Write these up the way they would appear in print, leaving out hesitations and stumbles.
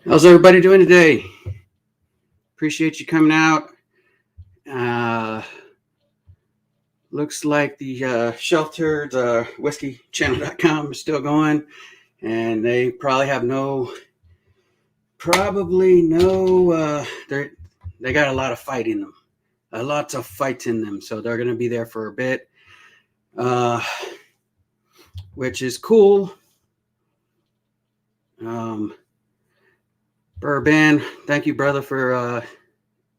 How's everybody doing today? Appreciate you coming out. Looks like the Shelf Turds Whiskey Channel.com is still going, and they probably have they got a lot of fight in them, lots of fights in them, so they're going to be there for a bit, which is cool. Bourbon, thank you, brother, for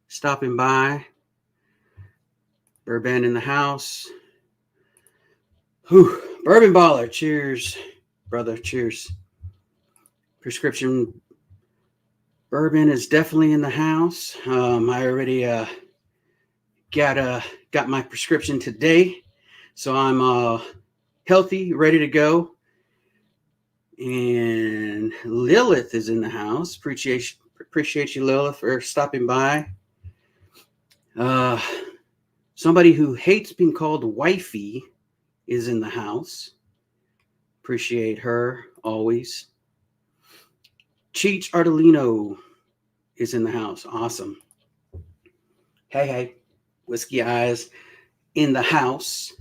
stopping by. Bourbon in the house. Whew. Bourbon baller. Cheers, brother. Cheers. Prescription bourbon is definitely in the house. I already got my prescription today, so I'm healthy, ready to go. And Lilith is in the house. Appreciate you, Lilith, for stopping by. Somebody who hates being called wifey is in the house. Appreciate her always. Cheech Artolino is in the house. Awesome. Hey. Whiskey Eyes in the house.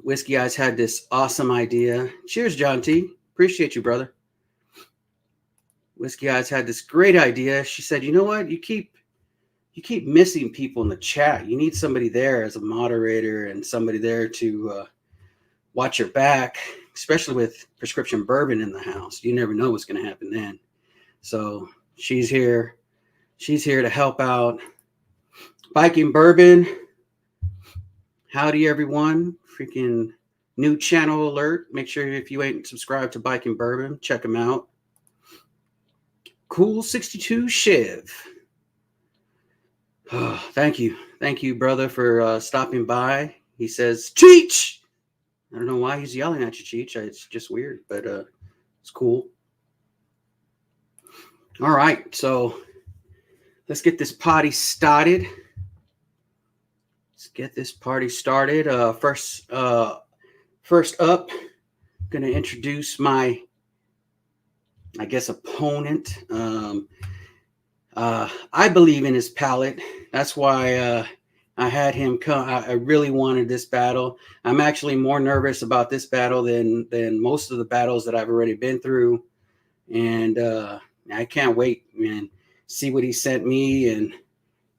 Whiskey Eyes had this awesome idea. Cheers, John T. Appreciate you, brother. Whiskey Eyes had this great idea. She said, you know what? You keep missing people in the chat. You need somebody there as a moderator and somebody there to watch your back, especially with prescription bourbon in the house. You never know what's going to happen then. So she's here. She's here to help out. Biking Bourbon. Howdy, everyone. Freaking new channel alert. Make sure if you ain't subscribed to Biking Bourbon, check them out. Cool 62 Chev. Oh, thank you, brother, for stopping by. He says, Cheech! I don't know why he's yelling at you, Cheech. It's just weird, but it's cool. All right, so let's get this party started. First up, going to introduce my, I guess, opponent. I believe in his palate. That's why I had him come. I really wanted this battle. I'm actually more nervous about this battle than most of the battles that I've already been through. And I can't wait, man. See what he sent me, and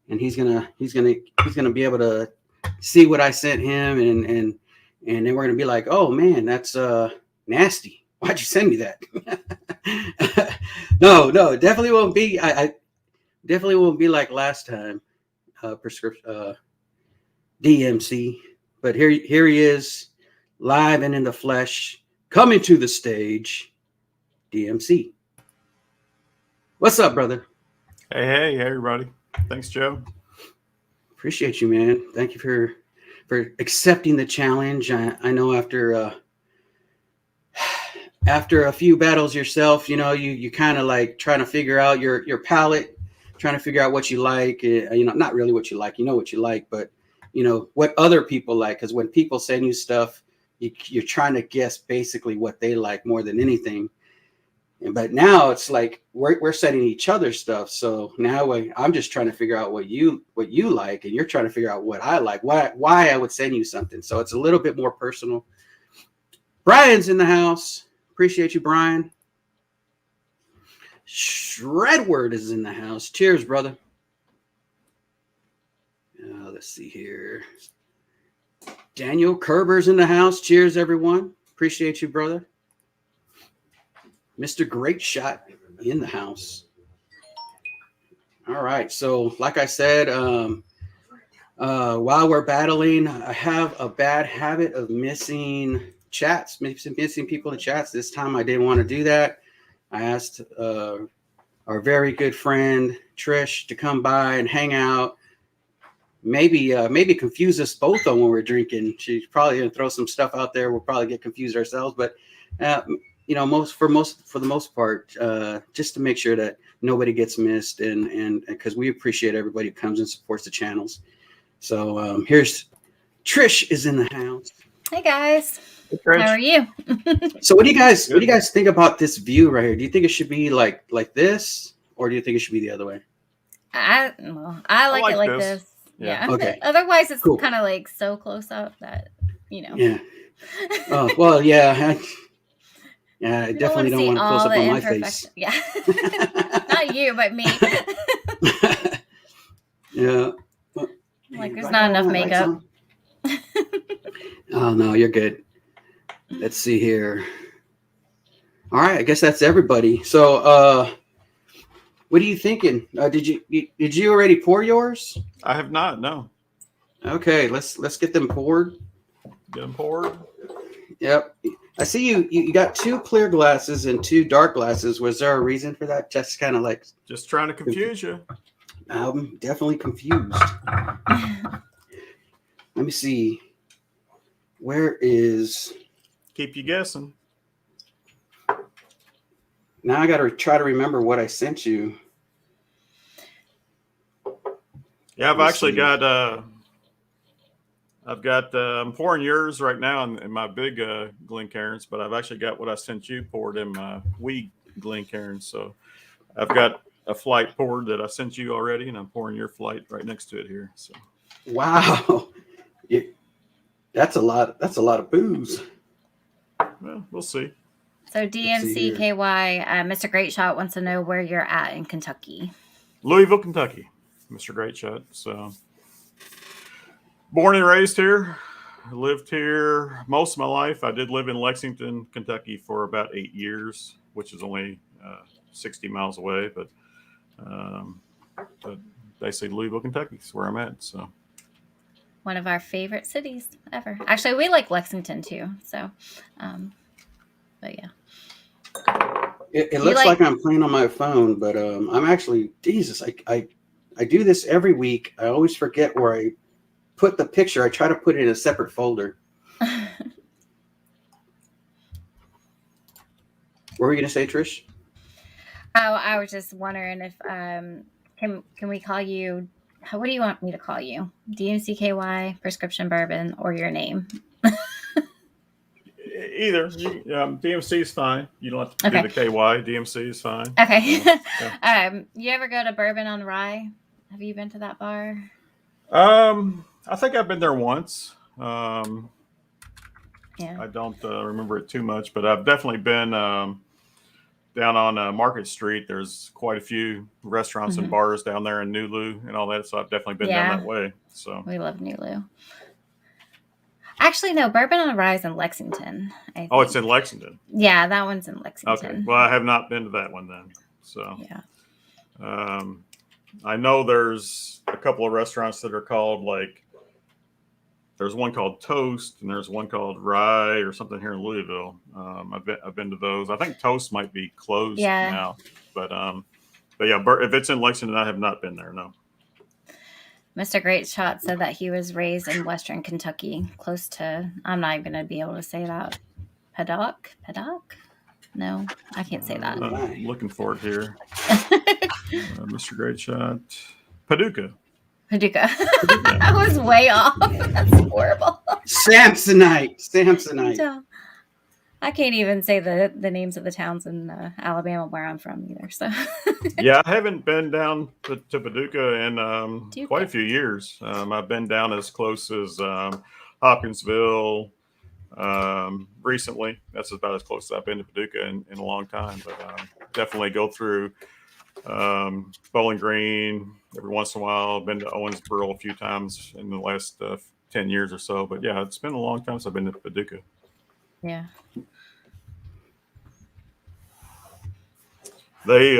he's gonna be able to see what I sent him, and then we're gonna be like, oh man, that's nasty. Why'd you send me that? No, definitely won't be. I definitely won't be like last time, DMC. But here he is, live and in the flesh, coming to the stage, DMC. What's up, brother? Hey, everybody. Thanks, Joe. Appreciate you, man. Thank you for accepting the challenge. I know after a few battles yourself, you know, you kind of like trying to figure out your palate, trying to figure out what you like, not really what you like, what you like, but what other people like. Because when people send you stuff, you're trying to guess basically what they like more than anything. But now it's like we're sending each other stuff. So now I'm just trying to figure out what you like, and you're trying to figure out what I like, why I would send you something. So it's a little bit more personal. Brian's in the house. Appreciate you, Brian. Shredword is in the house. Cheers, brother. Let's see here. Daniel Kerber's in the house. Cheers, everyone. Appreciate you, brother. Mr. Great Shot in the house. All right. So, like I said, while we're battling, I have a bad habit of missing chats, missing people in chats. This time I didn't want to do that. I asked our very good friend Trish to come by and hang out. Maybe confuse us both on when we're drinking. She's probably gonna throw some stuff out there. We'll probably get confused ourselves, but for the most part, just to make sure that nobody gets missed, and because we appreciate everybody who comes and supports the channels. So here's Trish is in the house. Hey guys. How are you? So what do you guys think about this view right here? Do you think it should be like this, or do you think it should be the other way? I like it like this. Yeah. Okay. Otherwise, it's Cool. kind of like so close up that Yeah. Oh well, yeah. I definitely don't want to close up on my face. Yeah. Not you, but me. Yeah. Like there's not enough makeup. Oh no, you're good. Let's see here. All right, I guess that's everybody. So, what are you thinking? Did you already pour yours? I have not. No. Okay, let's get them poured. Get them poured. Yep. I see you got 2 clear glasses and 2 dark glasses. Was there a reason for that? Just kind of like just trying to confuse you. I'm definitely confused. Let me see. Where is? Keep you guessing. Now I got to try to remember what I sent you. Yeah, I've actually got. I'm pouring yours right now in my big Glencairns, but I've actually got what I sent you poured in my wee Glencairns. So I've got a flight poured that I sent you already, and I'm pouring your flight right next to it here. So wow, that's a lot. That's a lot of booze. Well, we'll see. So DMC-KY, Mr. Great Shot wants to know where you're at in Kentucky. Louisville, Kentucky, Mr. Great Shot. So born and raised here. Lived here most of my life. I did live in Lexington, Kentucky for about 8 years, which is only 60 miles away. But basically Louisville, Kentucky is where I'm at. So one of our favorite cities ever. Actually, we like Lexington too. So, but yeah. It looks like I'm playing on my phone, but I'm actually, Jesus, I do this every week. I always forget where I put the picture. I try to put it in a separate folder. What were you going to say, Trish? Oh, I was just wondering if, can we call you, what do you want me to call you? DMC-KY Prescription Bourbon or your name? Either. DMC is fine. You don't have to do the KY. DMC is fine. Okay. Yeah. You ever go to Bourbon on Rye? Have you been to that bar? I think I've been there once. Yeah. I don't remember it too much, but I've definitely been down on Market Street. There's quite a few restaurants and bars down there in Nulu and all that, so I've definitely been down that way. So we love Nulu. Actually, no, Bourbon on Rye is in Lexington. Oh, it's in Lexington. Yeah, that one's in Lexington. Okay. Well, I have not been to that one then. So yeah. I know there's a couple of restaurants that are called there's one called Toast and there's one called Rye or something here in Louisville. I've been to those. I think Toast might be closed now, but yeah, if it's in Lexington, I have not been there. No. Mr. Great Shot said that he was raised in Western Kentucky, close to, I'm not even going to be able to say that. Paddock? No, I can't say that. I'm looking for it here. Mr. Great Shot. Paducah. I was way off. That's horrible. Samsonite. I can't even say the names of the towns in Alabama where I'm from either. So yeah, I haven't been down to Paducah in quite a few years. I've been down as close as Hopkinsville recently. That's about as close as I've been to Paducah in a long time. But definitely go through Bowling Green every once in a while. I've been to Owensboro a few times in the last 10 years or so. But yeah, it's been a long time since I've been to Paducah. Yeah. They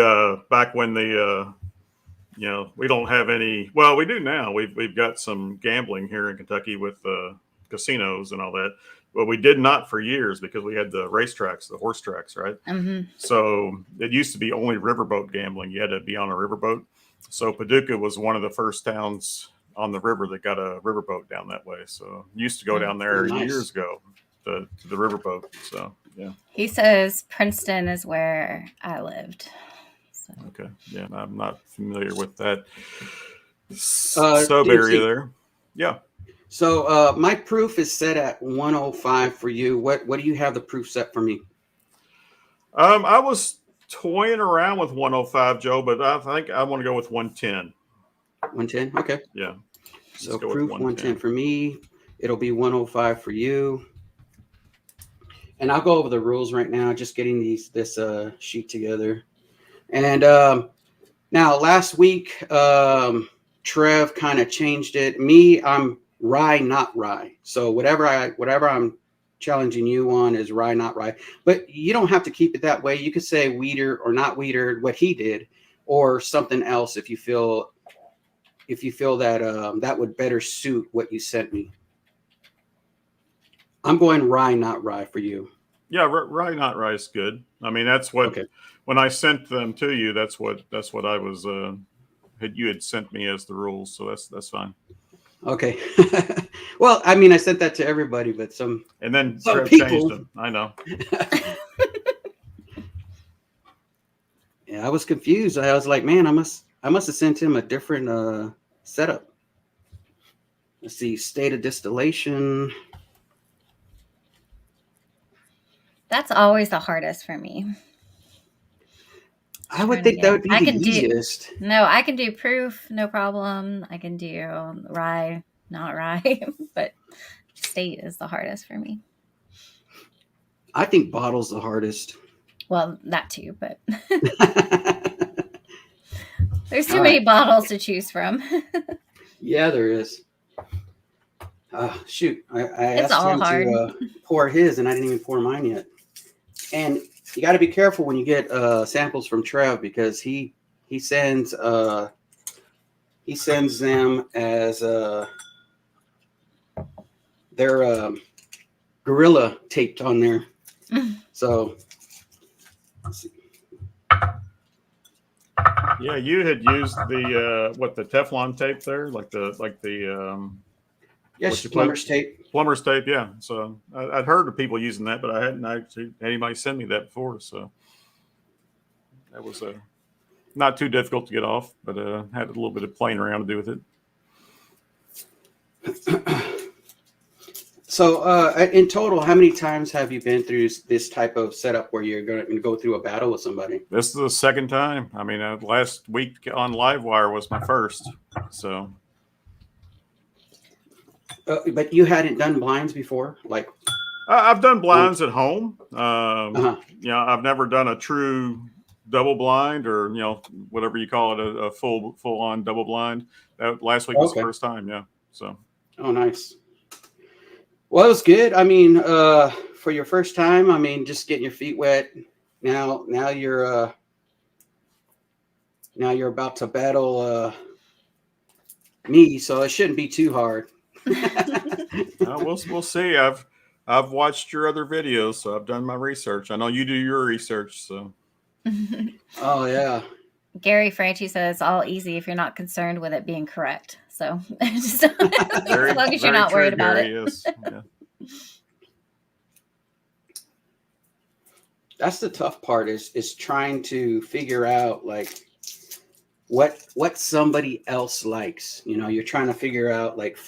back when the we don't have any. Well, we do now. We've got some gambling here in Kentucky with casinos and all that. But we did not for years because we had the racetracks, the horse tracks, right? Mm-hmm. So it used to be only riverboat gambling. You had to be on a riverboat. So Paducah was one of the first towns on the river that got a riverboat down that way. So used to go down there years ago to the riverboat. So yeah. He says Princeton is where I lived. So. Okay. Yeah, I'm not familiar with that sub area there. Yeah. So my proof is set at 105 for you. What do you have the proof set for me? I was toying around with 105, Joe, but I think I want to go with 110. 110. Okay. Yeah. So proof 110 for me. It'll be 105 for you. And I'll go over the rules right now, just getting this sheet together. And now last week, Trev kind of changed it. Me, I'm rye, not rye. So whatever I'm challenging you on is rye, not rye. But you don't have to keep it that way. You could say weeder or not weeder, what he did, or something else if you feel that that would better suit what you sent me. I'm going rye, not rye for you. Yeah, rye, not rye is good. I mean, that's what when I sent them to you, that's what I was you had sent me as the rules, so that's fine. Okay. Well, I mean, I sent that to everybody, but some Trev people changed them. I know. Yeah, I was confused. I was like, man, I must have sent him a different setup. Let's see, State of Distillation. That's always the hardest for me. I would think that would be the easiest. I can do proof, no problem. I can do rye, not rye, but state is the hardest for me. I think bottle's the hardest. Well, that too, but there's too many bottles to choose from. Yeah, there is. Shoot, I it's asked him hard. to pour his, and I didn't even pour mine yet. And you got to be careful when you get samples from Trev, because he sends them as they're gorilla taped on there. So let's see. Yeah, you had used the the Teflon tape there, like the yes, plumber's tape. Plumber's tape, yeah. So I'd heard of people using that, but I hadn't actually had anybody send me that before. So that was not too difficult to get off, but had a little bit of playing around to do with it. So in total, how many times have you been through this type of setup where you're going to go through a battle with somebody? This is the second time. I mean, last week on Livewire was my first. So. But you hadn't done blinds before, like I've done blinds at home. I've never done a true double blind, or whatever you call it, a full on double blind. That last week was the first time. Yeah. So. Oh, nice. Well, it was good. I mean, for your first time, I mean, just getting your feet wet. Now you're about to battle me, so it shouldn't be too hard. We'll see. I've watched your other videos, so I've done my research. I know you do your research, so. Oh yeah. Gary Franchi says it's all easy if you're not concerned with it being correct. So just, as long as you're not worried about it. Yes. Yeah. That's the tough part is trying to figure out like what somebody else likes. You're trying to figure out like,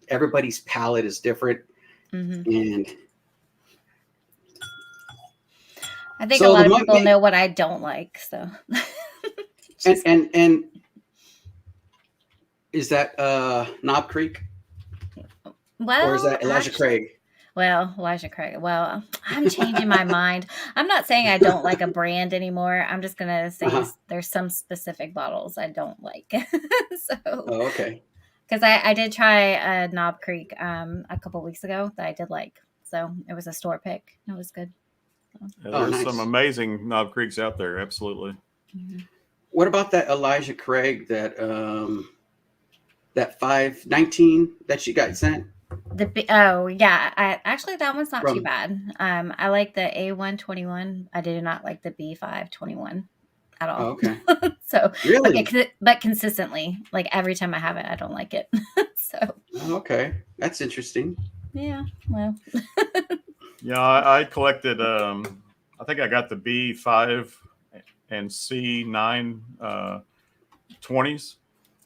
everybody's palate is different. Mm-hmm. And I think a lot of people know what I don't like. So, and is that Knob Creek? Well, or is that Elijah Craig? Well, Elijah Craig. Well, I'm changing my mind. I'm not saying I don't like a brand anymore. I'm just gonna say there's some specific bottles I don't like. So. Oh, okay. Because I did try Knob Creek a couple weeks ago that I did like. So it was a store pick. It was good. So. Yeah, there's some amazing Knob Creeks out there. Absolutely. Mm-hmm. What about that Elijah Craig that 519 that you got sent? Actually that one's not too bad. I like the A121. I did not like the B521 at all. Oh, okay. So really, but consistently, like every time I have it, I don't like it. So okay, that's interesting. Yeah, well. Yeah, I collected. I think I got the B5 and C9 20s,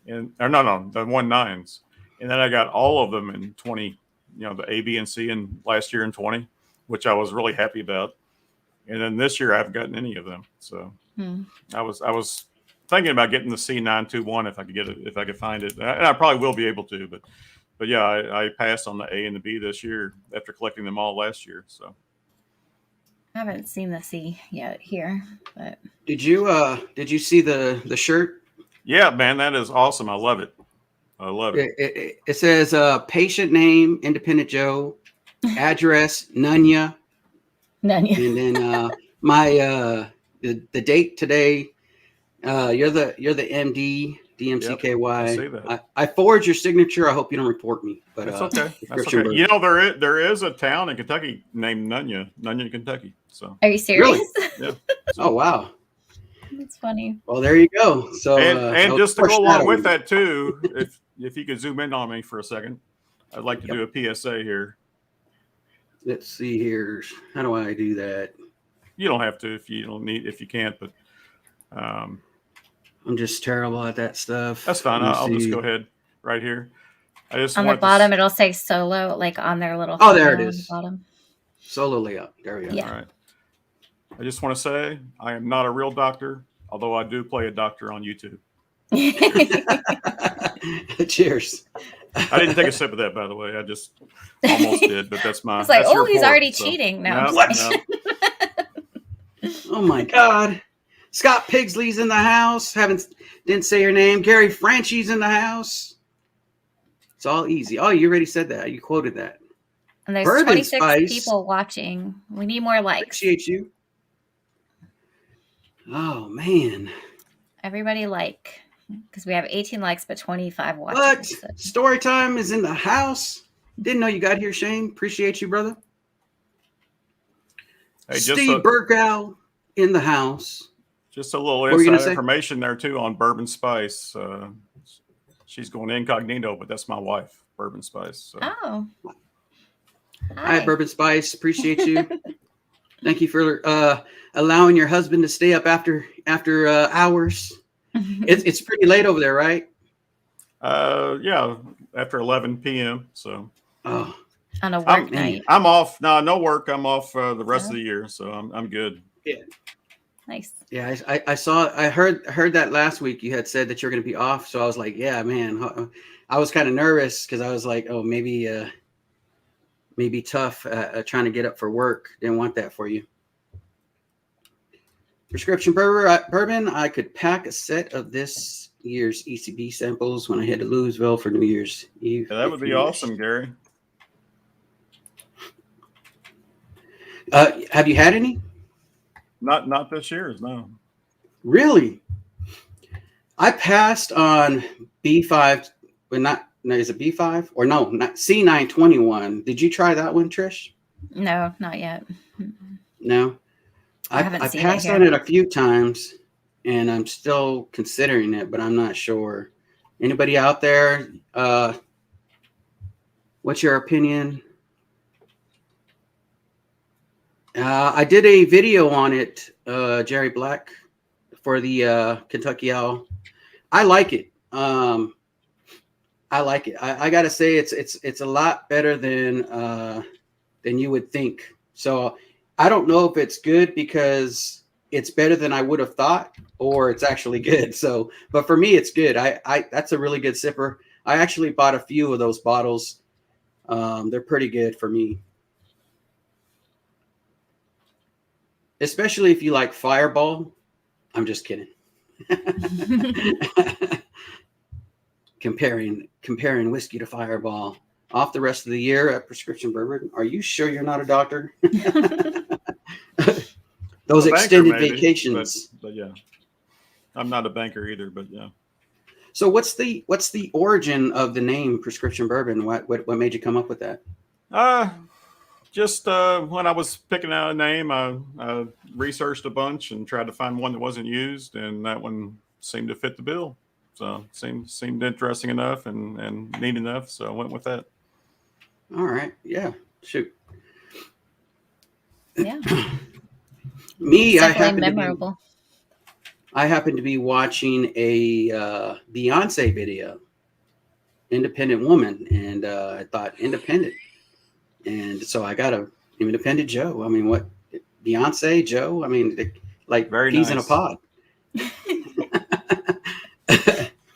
the 19s, And then I got all of them in 20, the A, B, and C in last year in 20, which I was really happy about. And then this year I haven't gotten any of them. So I was thinking about getting the C921 if I could get it, if I could find it. And I probably will be able to, but yeah, I passed on the A and the B this year after collecting them all last year. So I haven't seen the C yet here, but did you see the shirt? Yeah, man, that is awesome. I love it. I love it. It says patient name, Indpndnt Joe, address, Nunya. Nunya. And then my the date today. You're the MD, DMC-KY. I see that. I forward your signature. I hope you don't report me. But that's okay. That's okay. There is a town in Kentucky named Nunya, Kentucky. So are you serious? Really? Yeah. Oh wow. That's funny. Well, there you go. So and just to go along with that too, if you could zoom in on me for a second, I'd like to do a PSA here. Let's see here. How do I do that? You don't have to if you can't, but I'm just terrible at that stuff. That's fine. I'll just go ahead right here. I just on the bottom it'll say solo, like on their little. Oh, there it is. The bottom. Solo layout. There we go. Yeah. All right. I just want to say I am not a real doctor, although I do play a doctor on YouTube. Cheers. I didn't take a sip of that, by the way. I just almost did, but that's my. It's like, that's he's report, already so. cheating now. No. Oh my God. Scott Pigsley's in the house. Didn't say your name. Gary Franchi's in the house. It's all easy. Oh, you already said that. You quoted that. And there's Bourbon 26 Spice. people watching. We need more likes. Appreciate you. Oh man. Everybody like, because we have 18 likes but 25 watching. What? So. Story time is in the house. Didn't know you got here, Shane. Appreciate you, brother. Hey, Steve Burkow in the house. Just a little inside information there too on Bourbon Spice. She's going incognito, but that's my wife, Bourbon Spice. So. Oh. Hi, Bourbon Spice. Appreciate you. Thank you for allowing your husband to stay up after hours. It's pretty late over there, right? Yeah, after 11 p.m. So. Oh. On a work night. I'm off. No work. I'm off the rest of the year, so I'm good. Yeah. Nice. Yeah, I heard that last week. You had said that you're going to be off, so I was like, yeah, man. I was kind of nervous because I was like, oh, maybe tough trying to get up for work. Didn't want that for you. Prescription bourbon. I could pack a set of this year's ECB samples when I head to Louisville for New Year's Eve. Yeah, that would be awesome, Gary. Have you had any? Not this year's, no. Really? I passed on B5, but not. No, is it B5 or no? Not C921. Did you try that one, Trish? No, not yet. No, I passed on it a few times, and I'm still considering it, but I'm not sure. Anybody out there? What's your opinion? I did a video on it, Jerry Black, for the Kentucky Owl. I like it. I like it. I gotta say, it's a lot better than you would think. So I don't know if it's good because it's better than I would have thought, or it's actually good. So, but for me, it's good. I that's a really good sipper. I actually bought a few of those bottles. They're pretty good for me. Especially if you like Fireball. I'm just kidding. Comparing whiskey to Fireball. Off the rest of the year at Prescription Bourbon. Are you sure you're not a doctor? Those extended vacations. But yeah, I'm not a banker either. But yeah. So what's the origin of the name Prescription Bourbon? What made you come up with that? Just when I was picking out a name, I researched a bunch and tried to find one that wasn't used, and that one seemed to fit the bill. So seemed interesting enough and neat enough, so I went with that. All right, yeah, shoot. Yeah. Me, I happen to be watching a Beyonce video, independent woman, and I thought independent, and so I got a Indepndnt Joe. I mean, what Beyonce Joe? I mean, like Very peas nice. in a pod.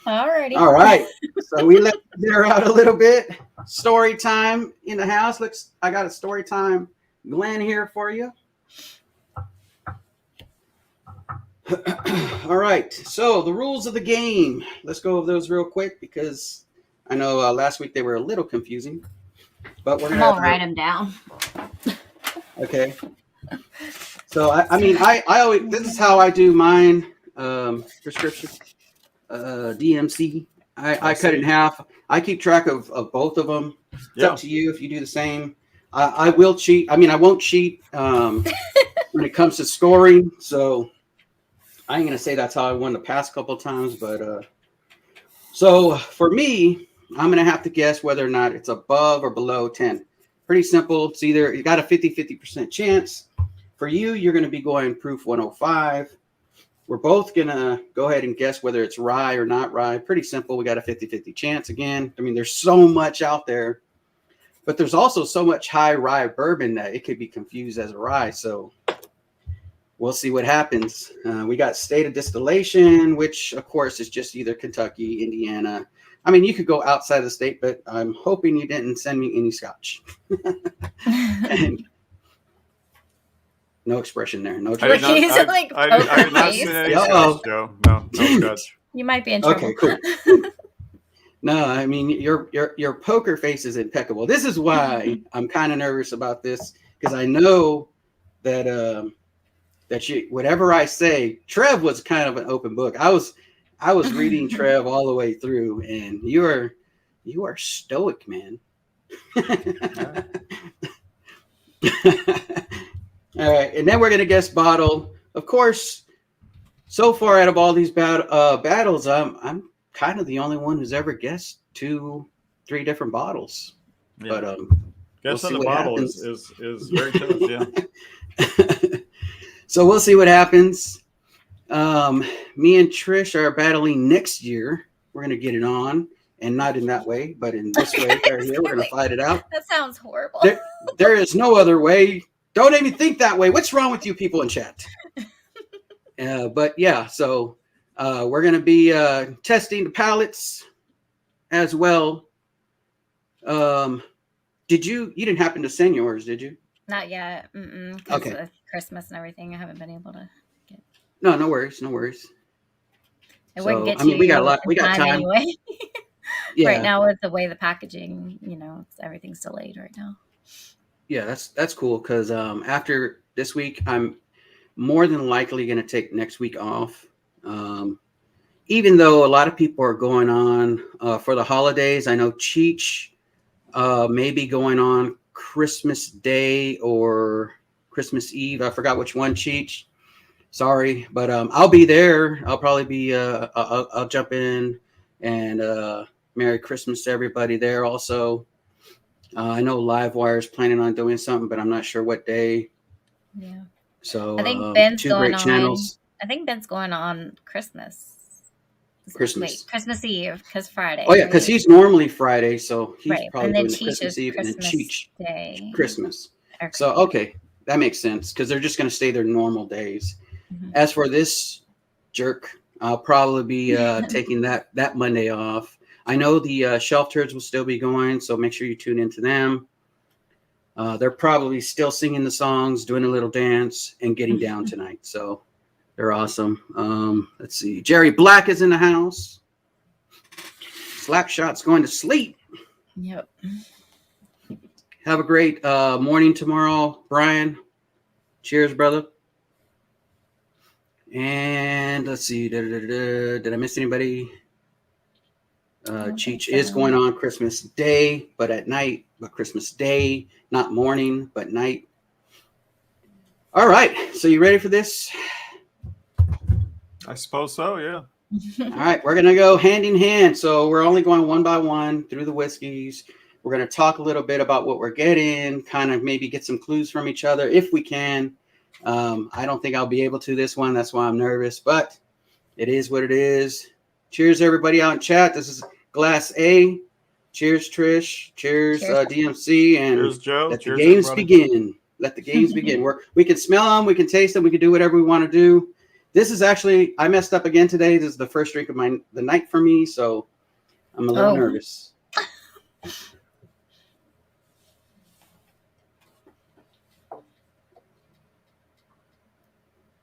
Alrighty. All right. So we let dinner out a little bit. Story time in the house. Looks, I got a story time Glenn here for you. All right. So the rules of the game. Let's go over those real quick because I know last week they were a little confusing. But we're I'll write them down. Okay. So I always, this is how I do mine prescription. DMC. I cut it in half. I keep track of both of them. It's up to you if you do the same. I will cheat. I mean, I won't cheat when it comes to scoring. So I ain't gonna say that's how I won the past couple of times, but so for me, I'm gonna have to guess whether or not it's above or below 10. Pretty simple. It's either you got a 50% chance. For you, you're gonna be going proof 105. We're both going to go ahead and guess whether it's rye or not rye. Pretty simple. We got a 50-50 chance again. I mean, there's so much out there, but there's also so much high rye bourbon that it could be confused as a rye. So we'll see what happens. We got State of Distillation, which of course is just either Kentucky, Indiana. I mean, you could go outside the state, but I'm hoping you didn't send me any scotch. And no expression there. No I did expression. He's like, I did not see any scotch, Joe. No scotch. You might be in trouble. Okay, cool. No, I mean your poker face is impeccable. This is why I'm kind of nervous about this because I know that that you whatever I say, Trev was kind of an open book. I was reading Trev all the way through, and you are stoic, man. All right, and then we're gonna guess bottle. Of course, so far out of all these battles, I'm kind of the only one who's ever guessed 2-3 different bottles. Yeah. But guessing we'll the bottle happens. is very tough. Yeah. So we'll see what happens. Me and Trish are battling next year. We're gonna get it on, and not in that way, but in this way right here. We're gonna fight it out. That sounds horrible. There is no other way. Don't even think that way. What's wrong with you people in chat? But yeah, so we're going to be testing the palates as well. You didn't happen to send yours, did you? Not yet. Okay. With Christmas and everything, I haven't been able to get. No worries. No worries. It wouldn't get to we got time. anyway. Yeah. Right now, with the way the packaging, everything's delayed right now. Yeah, that's cool because after this week, I'm more than likely going to take next week off. Even though a lot of people are going on for the holidays, I know Cheech may be going on Christmas Day or Christmas Eve. I forgot which one, Cheech. Sorry, but I'll be there. I'll probably be. I'll jump in and Merry Christmas to everybody there. Also. I know Livewire is planning on doing something, but I'm not sure what day. Yeah. So I think Ben's two going great on. channels. I think Ben's going on Christmas. Christmas. Wait, Christmas Eve because Friday. Oh yeah, because he's normally Friday, so he's probably and then doing the Cheech Christmas Eve Christmas and then Cheech Day. Christmas. Okay. So okay, that makes sense because they're just going to stay their normal days. Mm-hmm. As for this jerk, I'll probably be taking that Monday off. I know the Shelf Turds will still be going, so make sure you tune into them. They're probably still singing the songs, doing a little dance, and getting down tonight. So they're awesome. Let's see. Jerry Black is in the house. Slapshot's going to sleep. Yep. Have a great morning tomorrow, Brian. Cheers, brother. And let's see. Did I miss anybody? Cheech is going on Christmas Day, but at night. But Christmas Day, not morning, but night. All right. So you ready for this? I suppose so, yeah. All right. We're going to go hand in hand. So we're only going one by one through the whiskeys. We're going to talk a little bit about what we're getting, kind of maybe get some clues from each other if we can. I don't think I'll be able to this one. That's why I'm nervous, but it is what it is. Cheers, everybody out in chat. This is Glass A. Cheers, Trish. Cheers, Cheers. DMC. And Cheers, Joe. let the Cheers, games everybody. begin. Let the games begin. We can smell them. We can taste them. We can do whatever we want to do. This is actually, I messed up again today. This is the first drink of the night for me, so I'm a little nervous.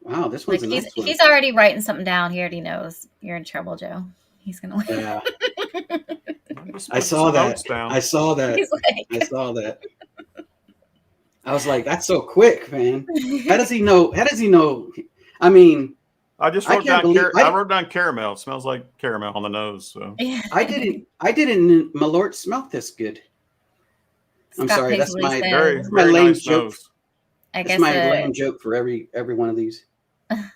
Wow, this one's a nice one. He's already writing something down. He already knows you're in trouble, Joe. He's gonna win. Yeah. I saw that. I saw that. I saw that. I was like, that's so quick, man. How does he know? How does he know? I mean, I just wrote down. I wrote down caramel. It smells like caramel on the nose. So I didn't. Malort smell this good. I'm Scott sorry. That's my very lame nice joke. nose. That's my lame joke for every one of these.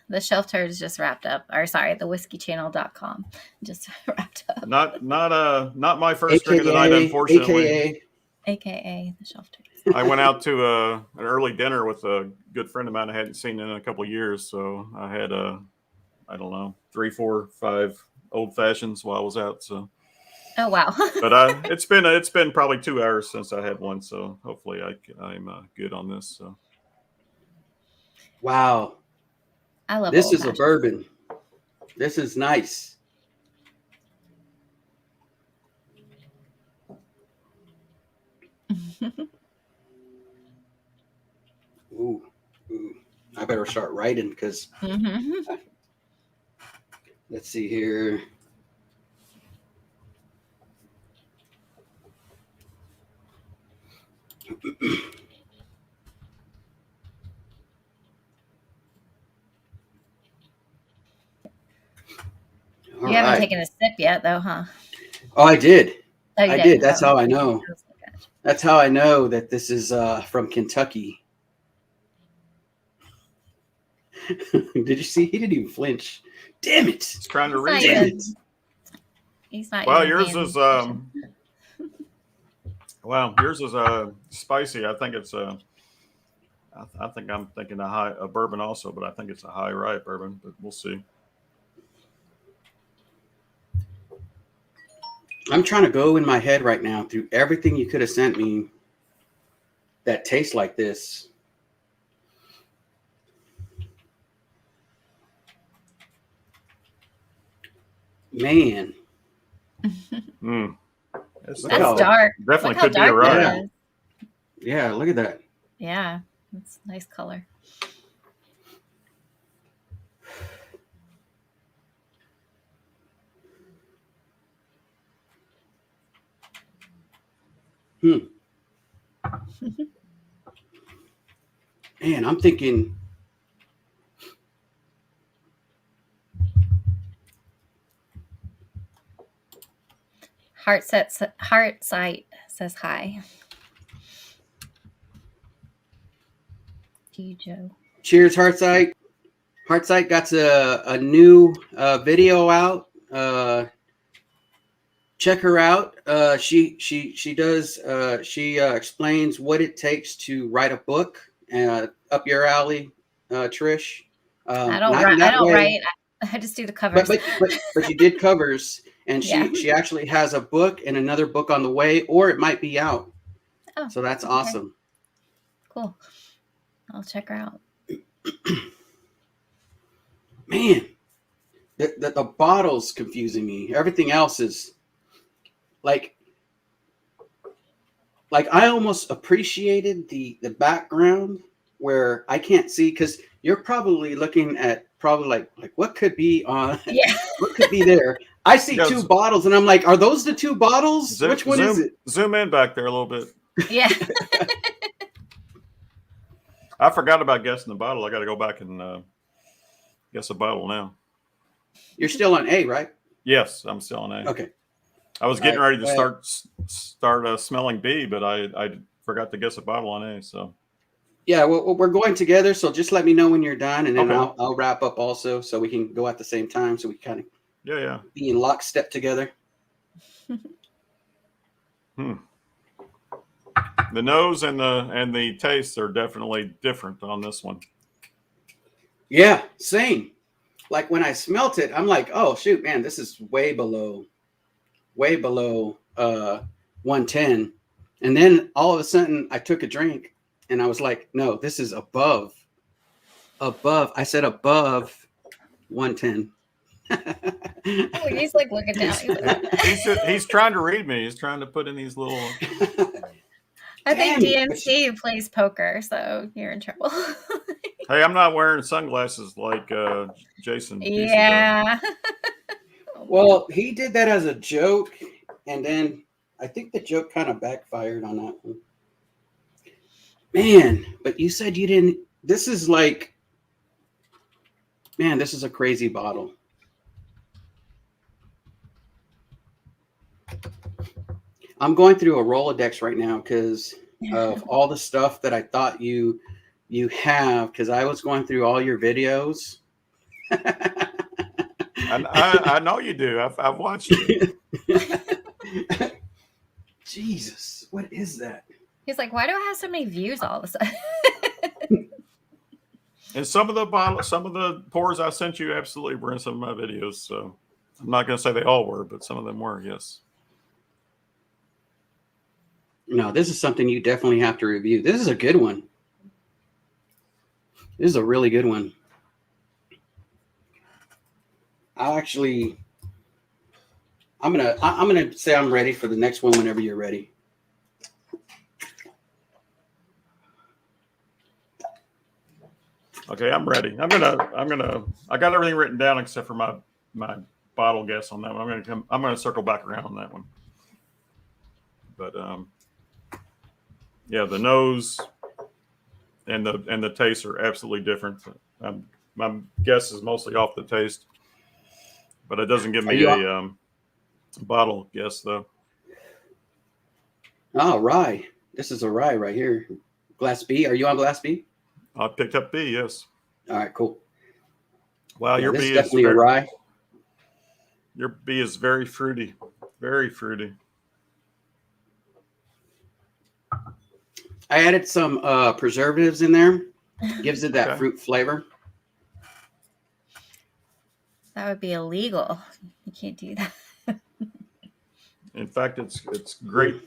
The Shelf Turds just wrapped up. Or sorry, the whiskeychannel.com just wrapped up. Not my first drink of the night, unfortunately. AKA the Shelf Turds. I went out to an early dinner with a good friend of mine I hadn't seen in a couple of years. So I had I don't know, 3, 4, 5 old fashions while I was out. So oh wow. But it's been probably 2 hours since I had one. So hopefully I'm good on this. So wow. I love this is a bourbon. This is nice. Ooh. I better start writing because let's see here. You haven't taken a sip yet, though, huh? Oh, I did. Oh, I did. That's how I know. That's how I know that this is from Kentucky. Did you see? He didn't even flinch. Damn it! He's trying to read it. He's not. Well, yours is yours is spicy. I think it's I think I'm thinking a bourbon also, but I think it's a high rye bourbon. But we'll see. I'm trying to go in my head right now through everything you could have sent me that tastes like this. Man. That's dark. Definitely could be a rye. Yeah, look at that. Yeah, that's nice color. Man, I'm thinking Heartsight says hi. To you, Joe. Cheers, Heartsight. Heartsight got a new video out. Check her out. She explains what it takes to write a book. Up your alley, Trish. I don't write. I just do the covers. But you did covers, and she actually has a book and another book on the way, or it might be out. Oh, so that's awesome. Cool. I'll check her out. Man, the bottle's confusing me. Everything else is like I almost appreciated the background where I can't see, because you're probably looking at like what could be on what could be there. I see two bottles and I'm like, are those the two bottles? Which one is it? Zoom in back there a little bit. Yeah. I forgot about guessing the bottle. I got to go back and guess a bottle now. You're still on A, right? Yes, I'm still on A. Okay. I was getting ready to start smelling B, but I forgot to guess a bottle on A. So. Yeah, well, we're going together, so just let me know when you're done, and then I'll wrap up also, so we can go at the same time, so we kind of be in lockstep together. The nose and the taste are definitely different on this one. Yeah, same. Like when I smelt it, I'm like, oh shoot, man, this is way below 110. And then all of a sudden I took a drink and I was like, no, this is above. I said above 110. Oh, he's like looking down. He's trying to read me. He's trying to put in these little. I think DMC plays poker, so you're in trouble. Hey, I'm not wearing sunglasses like Jason. Yeah. Well, he did that as a joke, and then I think the joke kind of backfired on that one. Man, but you said you didn't. This is like, man, this is a crazy bottle. I'm going through a Rolodex right now because of all the stuff that I thought you have, because I was going through all your videos. I know you do. I've watched it. Jesus, what is that? He's like, why do I have so many views all of a sudden? And some of the pours I sent you absolutely were in some of my videos. So I'm not going to say they all were, but some of them were, yes. No, this is something you definitely have to review. This is a good one. This is a really good one. I'm gonna say I'm ready for the next one whenever you're ready. Okay, I'm ready. I got everything written down except for my bottle guess on that one. I'm gonna circle back around on that one. But yeah, the nose and the taste are absolutely different. My guess is mostly off the taste, but it doesn't give me a bottle guess though. Oh, rye. This is a rye right here. Glass B. Are you on Glass B? I picked up B. Yes. All right, cool. Wow, Yeah, your this B is definitely a rye. Your B is very fruity. Very fruity. I added some preservatives in there. Gives it that fruit flavor. That would be illegal. You can't do that. In fact, it's grapey.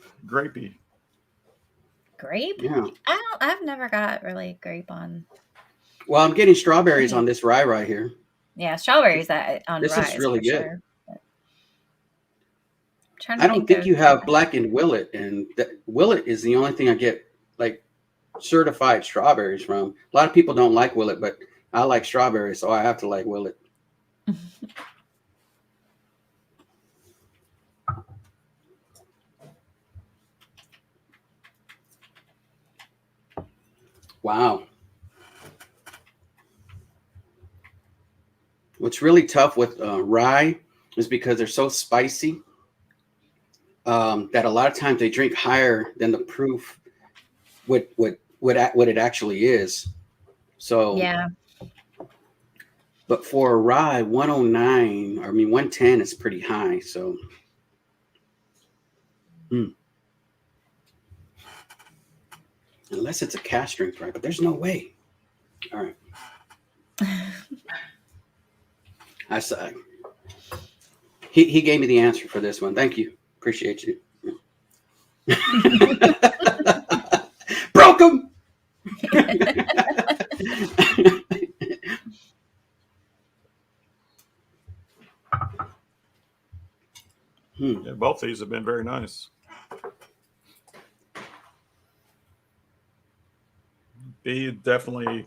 Grape? Yeah. I've never got really grape on. Well, I'm getting strawberries on this rye right here. Yeah, strawberries on this rye. This is really good. Sure. I don't think you have blackened Willet, and Willet is the only thing I get like certified strawberries from. A lot of people don't like Willet, but I like strawberries, so I have to like Willet. Wow. What's really tough with rye is because they're so spicy that a lot of times they drink higher than the proof what it actually is. So yeah. But for a rye, 110 is pretty high. So unless it's a cask strength, right? But there's no way. All right. I saw. He gave me the answer for this one. Thank you. Appreciate you. Broke him. Yeah, both these have been very nice. B definitely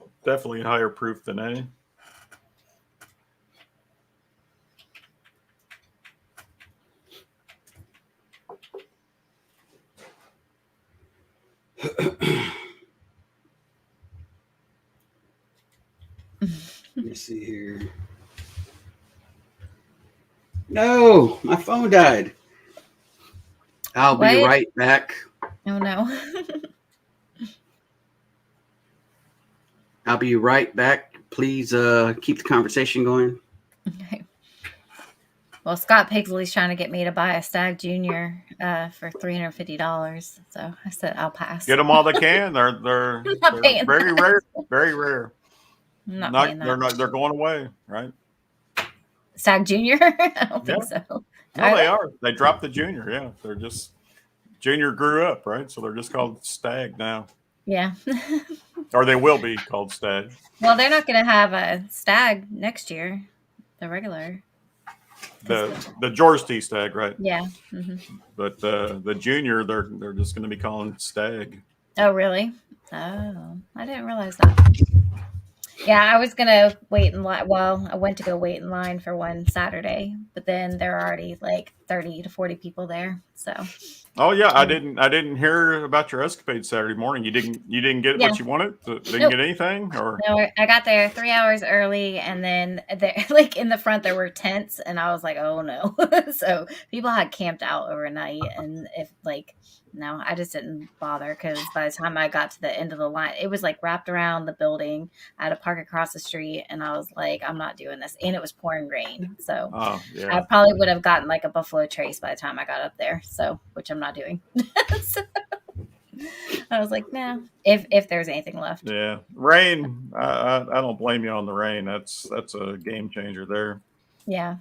higher proof than A. Let me see here. No, my phone died. I'll be right back. Oh, no. I'll be right back. Please keep the conversation going. Okay. Well, Scott Pigsley's trying to get me to buy a Stag Junior for $350. So I said I'll pass. Get them all they can. They're very rare. Very rare. I'm not paying that. They're going away, right? Stag Junior? I don't think so. No, they are. They dropped the Junior. Yeah, they're just Junior grew up, right? So they're just called Stag now. Yeah. Or they will be called Stag. Well, they're not going to have a Stag next year. The regular. The George T. Stag, right? Yeah. Mm-hmm. But the Junior, they're just going to be calling Stag. Oh, really? Oh, I didn't realize that. Yeah, I was going to wait in line. Well, I went to go wait in line for one Saturday, but then there are already like 30 to 40 people there. So. Oh yeah, I didn't hear about your escapade Saturday morning. You didn't get what you wanted? Didn't get anything? Or no, I got there 3 hours early, and then there, like in the front there were tents, and I was like, oh no. So people had camped out overnight, and no, I just didn't bother because by the time I got to the end of the line, it was like wrapped around the building. I had to park across the street, and I was like, I'm not doing this. And it was pouring rain. So I probably would have gotten like a Buffalo Trace by the time I got up there. So, which I'm not doing. So, I was like, nah, if there's anything left. Yeah. Rain. I don't blame you on the rain. That's a game changer there. Yeah.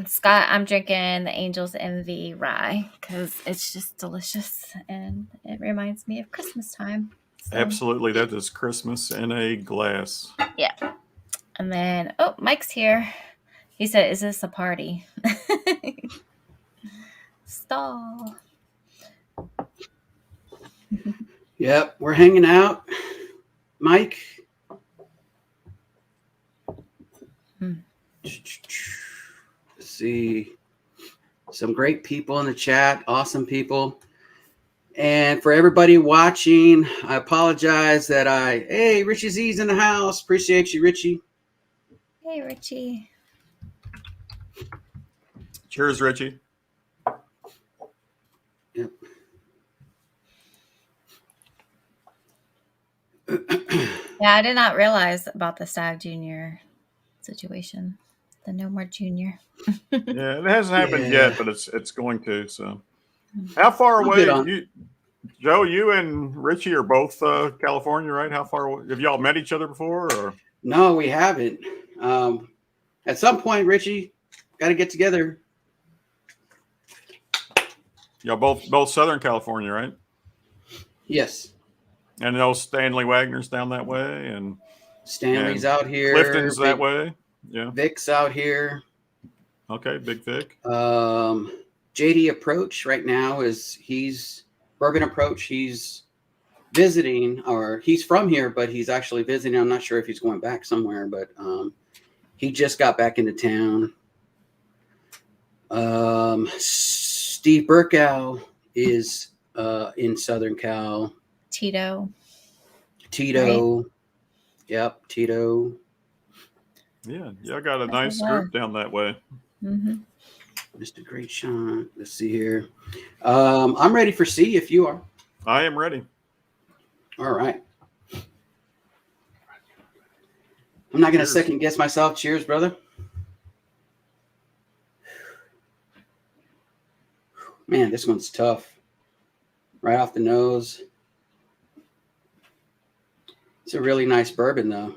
Scott, I'm drinking the Angel's Envy rye because it's just delicious and it reminds me of Christmas time. So. Absolutely. That is Christmas in a glass. Yeah. And then, Mike's here. He said, is this a party? Stall. Yep, we're hanging out. Mike. Let's see. Some great people in the chat. Awesome people. And for everybody watching, I apologize that hey, Richie Z's in the house. Appreciate you, Richie. Hey, Richie. Cheers, Richie. Yep. Yeah, I did not realize about the Stag Junior situation. The No More Junior. Yeah, it hasn't happened yet, but it's going to. So, how far away? Joe, you and Richie are both California, right? How far away? Have y'all met each other before? Or no, we haven't. At some point, Richie, got to get together. Y'all both Southern California, right? Yes. And those Stanley Wagner's down that way, and Stanley's out here. Clifton's that way. Yeah. Vic's out here. Okay, Big Vic. JD Approach right now he's Bourbon Approach. He's visiting, or he's from here, but he's actually visiting. I'm not sure if he's going back somewhere, but he just got back into town. Steve Burkow is in Southern Cal. Tito. Right? Yep, Tito. Yeah, y'all got a nice group down that way. Mm-hmm. Mr. Great Sean. Let's see here. I'm ready for C if you are. I am ready. All right. I'm not going to second guess myself. Cheers, brother. Man, this one's tough. Right off the nose. It's a really nice bourbon, though.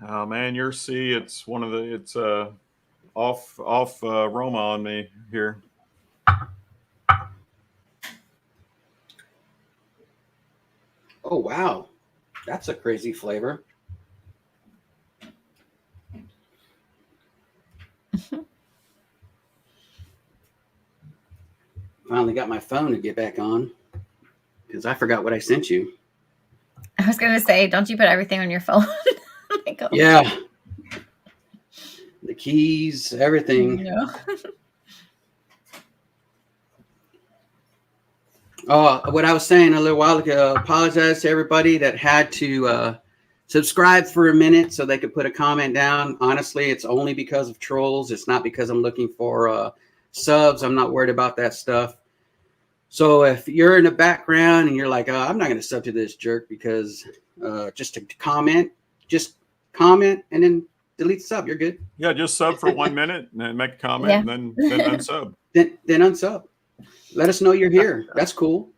Oh man, your C. It's one of the. It's off Roma on me here. Oh wow, that's a crazy flavor. Finally got my phone to get back on because I forgot what I sent you. I was going to say, don't you put everything on your phone? Like, yeah. The keys, everything. No. Oh, what I was saying a little while ago, apologize to everybody that had to subscribe for a minute so they could put a comment down. Honestly, it's only because of trolls. It's not because I'm looking for subs. I'm not worried about that stuff. So if you're in the background and you're like, I'm not going to sub to this jerk because just to comment, and then delete the sub. You're good. Yeah, just sub for 1 minute and then make a comment and then unsub. Then unsub. Let us know you're here. That's cool.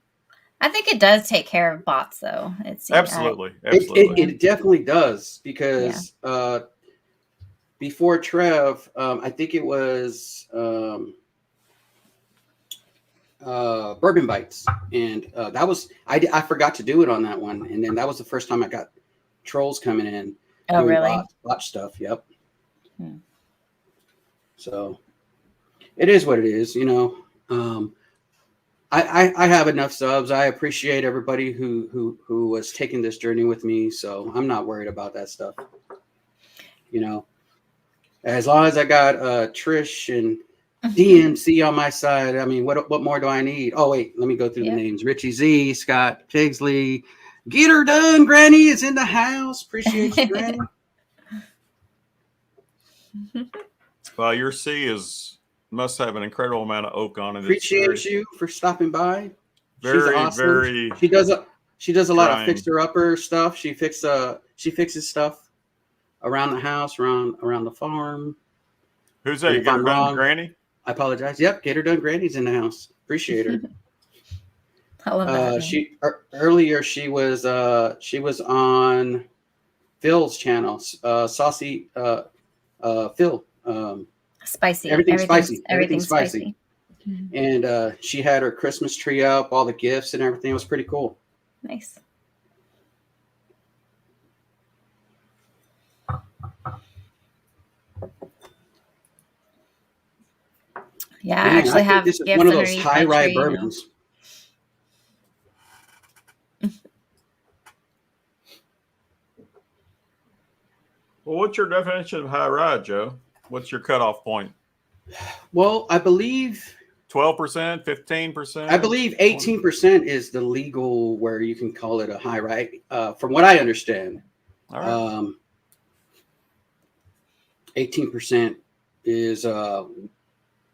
I think it does take care of bots, though. It's absolutely. It definitely does because before Trev, I think it was Bourbon Bites, and that was I forgot to do it on that one, and then that was the first time I got trolls coming in. Oh, really? Botch stuff. Yep. So it is what it is, you know. I have enough subs. I appreciate everybody who was taking this journey with me, so I'm not worried about that stuff. You know, as long as I got Trish and DMC on my side, I mean, what more do I need? Oh wait, let me go through the names. Richie Z, Scott Pigsley, get her done. Granny is in the house. Appreciate you, Granny. Well, your C must have an incredible amount of oak on it. Appreciate you for stopping by. Very, She's awesome. very. She does a lot of fixer upper stuff. She fixes stuff around the house, around the farm. Who's that? You got her done, Granny? I apologize. Yep, get her done. Granny's in the house. Appreciate her. I love that. Earlier she was on Phil's channel, Saucy Phil. Spicy. Everything's spicy. Everything's spicy. And she had her Christmas tree up, all the gifts and everything. It was pretty cool. Nice. Yeah, I actually have this is gifts one of those underneath high my rye tree, bourbons. Well, what's your definition of high rye, Joe? What's your cutoff point? Well, I believe 12%, 15%. I believe 18% is the legal where you can call it a high rye. From what I understand, All right. 18% is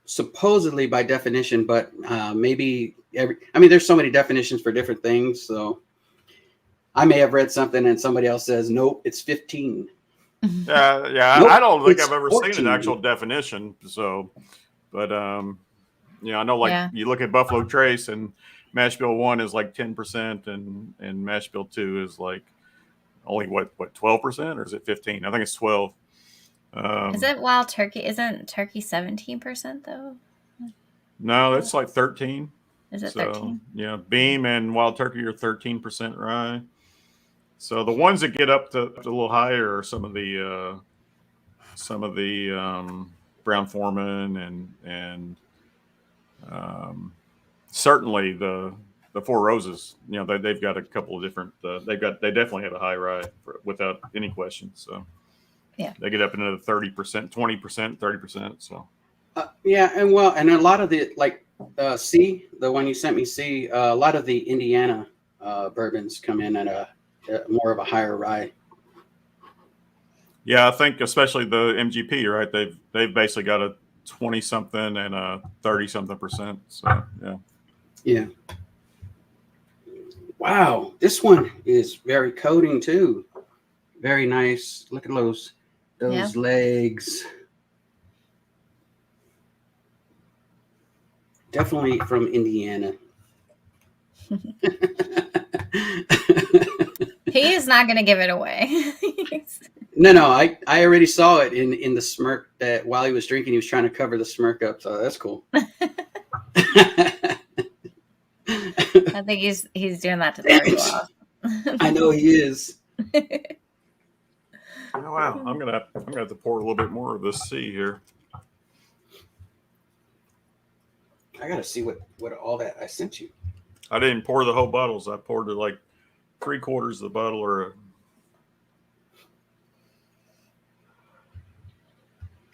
supposedly by definition, but maybe there's so many definitions for different things. So I may have read something and somebody else says, nope, it's 15. Yeah. Nope, I don't think it's I've ever 14. seen an actual definition. So, but I know you look at Buffalo Trace and Mash Bill 1 is like 10% and Mash Bill 2 is like only what 12%, or is it 15? I think it's 12. Is it Wild Turkey? Isn't Turkey 17% though? No, it's like 13. Is it 13? Yeah, Beam and Wild Turkey are 13% rye. So the ones that get up to a little higher are some of the Brown Foreman and certainly the Four Roses. You know, they've got a couple of different. They definitely have a high rye without any question. So yeah, they get up into the 30%, 20%, 30%. So and a lot of the the one you sent me, a lot of the Indiana bourbons come in at a more of a higher rye. Yeah, I think especially the MGP, right? They've basically got a 20-something and a 30-something%. So yeah. Wow, this one is very coating too. Very nice. Look at those legs. Definitely from Indiana. He is not going to give it away. No, I already saw it in the smirk that while he was drinking, he was trying to cover the smirk up. So that's cool. I think he's doing that to throw you off. I know he is. Oh, wow, I'm gonna have to pour a little bit more of this C here. I gotta see what all that I sent you. I didn't pour the whole bottles. I poured like 3/4 of the bottle, or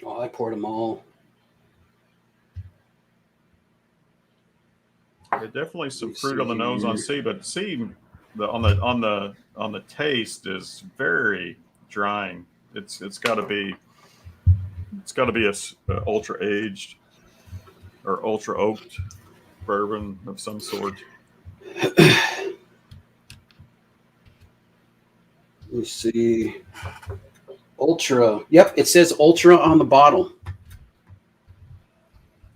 I poured them all. Yeah, definitely some fruit on the nose on C, but C on the taste is very drying. It's got to be a ultra aged or ultra oaked bourbon of some sort. Let me see. Ultra. Yep, it says ultra on the bottle.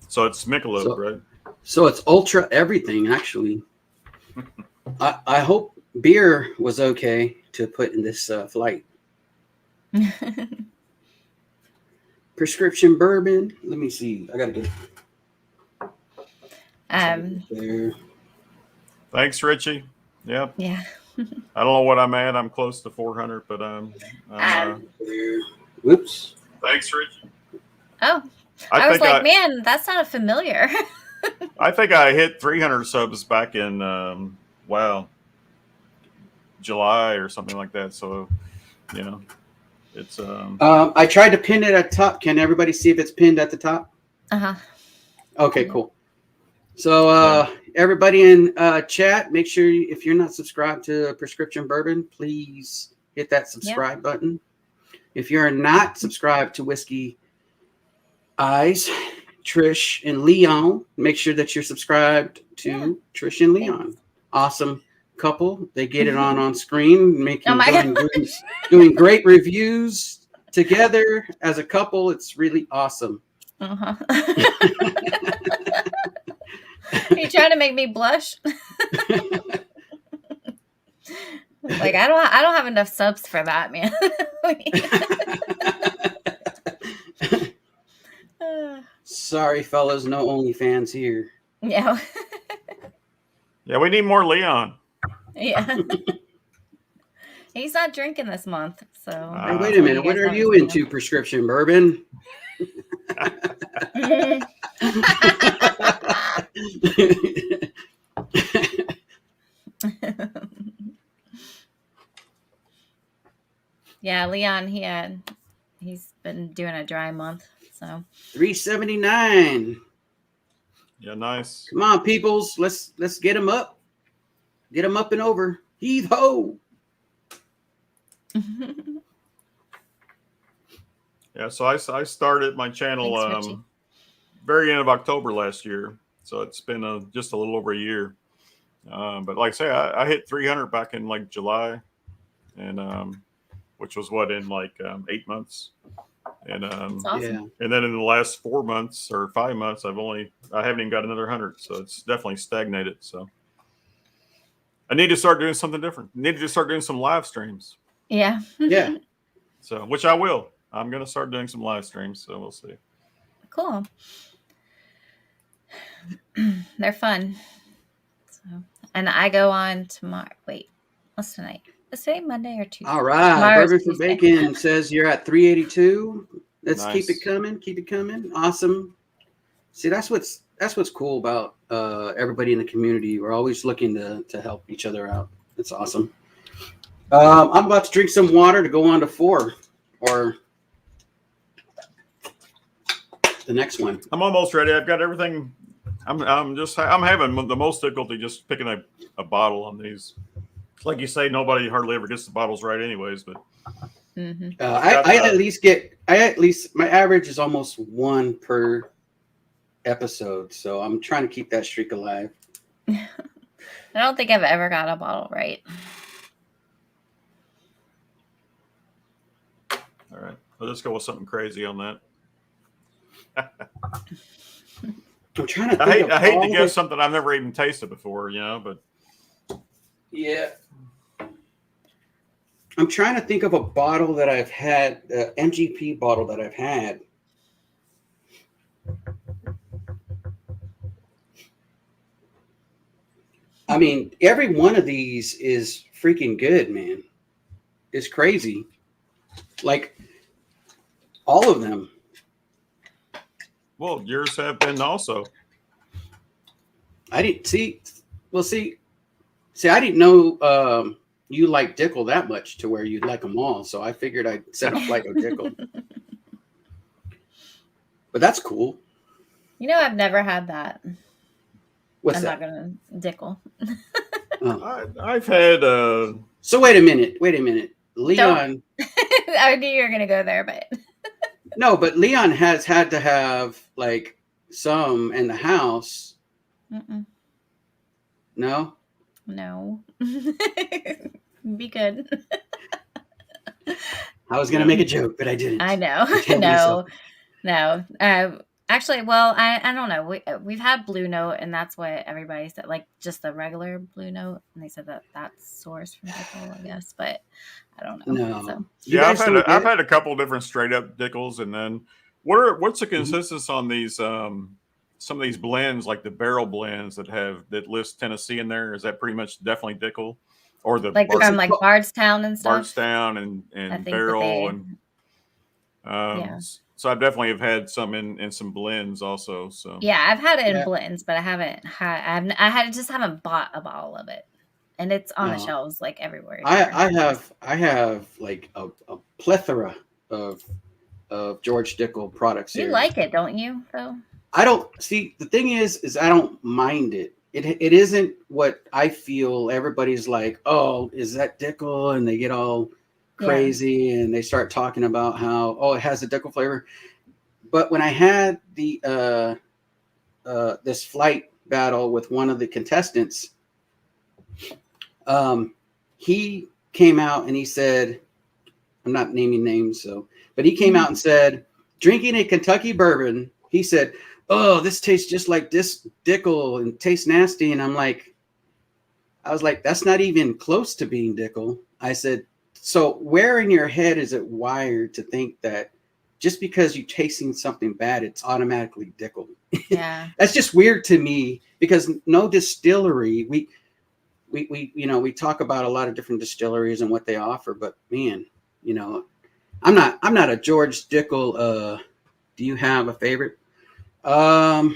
So it's Michelob, right? So it's ultra everything, actually. I hope beer was okay to put in this flight. Prescription Bourbon. Let me see. I gotta get there. Thanks, Richie. Yep. Yeah. I don't know what I'm at. I'm close to 400, but Whoops. Thanks, Richie. Oh, I was like, man, that's not a familiar. I think I hit 300 subs back in July or something like that. So, it's I tried to pin it at top. Can everybody see if it's pinned at the top? Okay, cool. So everybody in chat, make sure if you're not subscribed to Prescription Bourbon, please hit that subscribe button. If you're not subscribed to Whiskey Eyes, Trish and Leon, make sure that you're subscribed to Trish and Leon. Awesome couple. They get it on screen, doing great reviews together as a couple. It's really awesome. Are you trying to make me blush? Like I don't have enough subs for that, man. Sorry, fellas, no OnlyFans here. Yeah. Yeah, we need more Leon. Yeah. He's not drinking this month, so. Hey, wait a minute. What are you into, Prescription Bourbon? Yeah, Leon, he's been doing a dry month, so. $3.79. Yeah, nice. Come on, peoples. Let's get him up. Get him up and over. Heave ho. Yeah, so I started my channel very end of October last year, so it's been just a little over a year. But like I say, I hit 300 back in like July, and which was in 8 months, and awesome. And then in the last 4 months or 5 months, I haven't even got another 100, so it's definitely stagnated. So I need to start doing something different. I need to start doing some live streams. Yeah. Yeah. So which I will. I'm going to start doing some live streams, so we'll see. Cool. They're fun. So, and I go on tomorrow. Wait, what's tonight? Is today Monday or Tuesday? All right. Tomorrow's Bourbon for Tuesday. Bacon says you're at 382. Let's Nice. keep it coming. Keep it coming. Awesome. See, that's what's cool about everybody in the community. We're always looking to help each other out. It's awesome. I'm about to drink some water to go on to 4 or the next one. I'm almost ready. I've got everything. I'm having the most difficulty just picking a bottle on these. Like you say, nobody hardly ever gets the bottles right, anyways. But I at least my average is almost 1 per episode, so I'm trying to keep that streak alive. I don't think I've ever got a bottle right. All right, let's go with something crazy on that. I'm trying to think I hate to guess something I've never even tasted before, but yeah. I'm trying to think of a bottle that I've had, MGP bottle that I've had. I mean, every one of these is freaking good, man. It's crazy. Like, all of them. Well, yours have been also. I didn't see. Well, see, I didn't know you like Dickel that much to where you'd like them all. So I figured I'd set a flight of Dickel. But that's cool. I've never had that. What's I'm that? not gonna Dickel. I've had. So wait a minute, Leon. I knew you were gonna go there, but No, but Leon has had to have like some in the house. Mm-mm. No. Be good. I was gonna make a joke, but I didn't. I know. No. Actually, well, I don't know. We've had Blue Note, and that's what everybody said, like just the regular Blue Note, and they said that's sourced from Dickel, I guess, but I don't know. No. So. Yeah, I've had a couple different straight up Dickels, and then What's the consensus on these some of these blends, like the barrel blends that list Tennessee in there? Is that pretty much definitely Dickel, or the like from like Bardstown and stuff? Bardstown and barrel and yeah. So I definitely have had some in some blends also. So yeah, I've had it in blends, but I haven't just haven't bought a bottle of it, and it's on the shelves like everywhere. I have like a plethora of George Dickel products. You like it, don't you? Though I don't see. The thing is I don't mind it. It isn't what I feel. Everybody's like, oh, is that Dickel? And they get all crazy and they start talking about how, it has a Dickel flavor. But when I had the this flight battle with one of the contestants, he came out and he said, I'm not naming names, but he came out and said, drinking a Kentucky bourbon, he said, oh, this tastes just like this Dickel and tastes nasty. And I was like, that's not even close to being Dickel. I said, so where in your head is it wired to think that just because you're tasting something bad, it's automatically Dickel? Yeah. That's just weird to me, because no distillery, we talk about a lot of different distilleries and what they offer, but man, I'm not a George Dickel. Do you have a favorite? I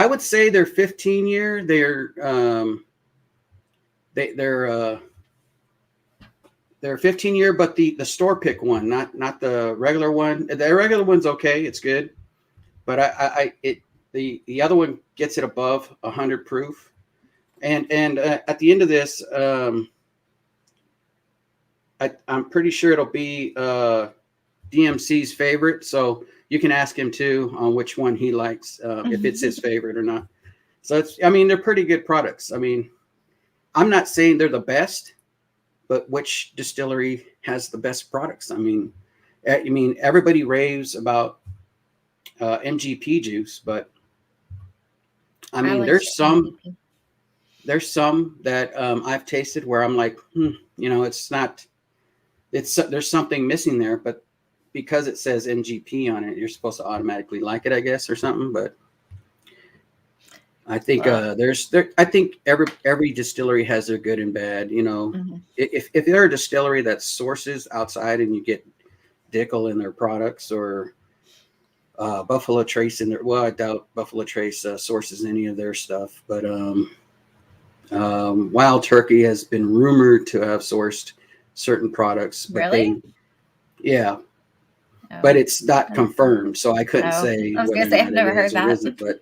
would say they're 15 year. They're 15 year, but the store pick one, not the regular one. The regular one's okay, it's good, but the other one gets it above 100 proof. And at the end of this, I'm pretty sure it'll be DMC's favorite. So you can ask him too on which one he likes, if it's his favorite or not. So they're pretty good products. I mean, I'm not saying they're the best, but which distillery has the best products? I mean, everybody raves about MGP juice, but I mean, there's some that I've tasted where I'm like, it's not. There's something missing there, but because it says MGP on it, you're supposed to automatically like it, I guess, or something. But I think I think every distillery has their good and bad. If they're a distillery that sources outside and you get Dickel in their products, or Buffalo Trace in their, I doubt Buffalo Trace sources any of their stuff, but Wild Turkey has been rumored to have sourced certain products, but really? But it's not confirmed, so I couldn't say. I was gonna say I've never heard that. But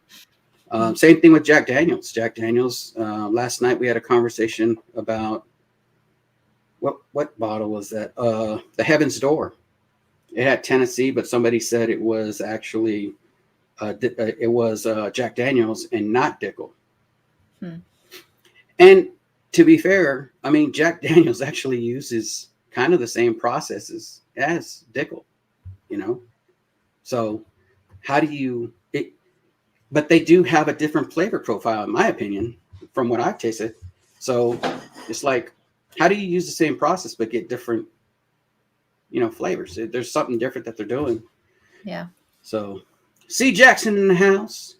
same thing with Jack Daniels. Last night we had a conversation about what bottle was that? The Heaven's Door. It had Tennessee, but somebody said it was actually Jack Daniels and not Dickel. And to be fair, I mean, Jack Daniels actually uses kind of the same processes as Dickel, So how do you it? But they do have a different flavor profile, in my opinion, from what I've tasted. So it's like, how do you use the same process but get different, flavors? There's something different that they're doing. Yeah. So, C. Jackson in the house.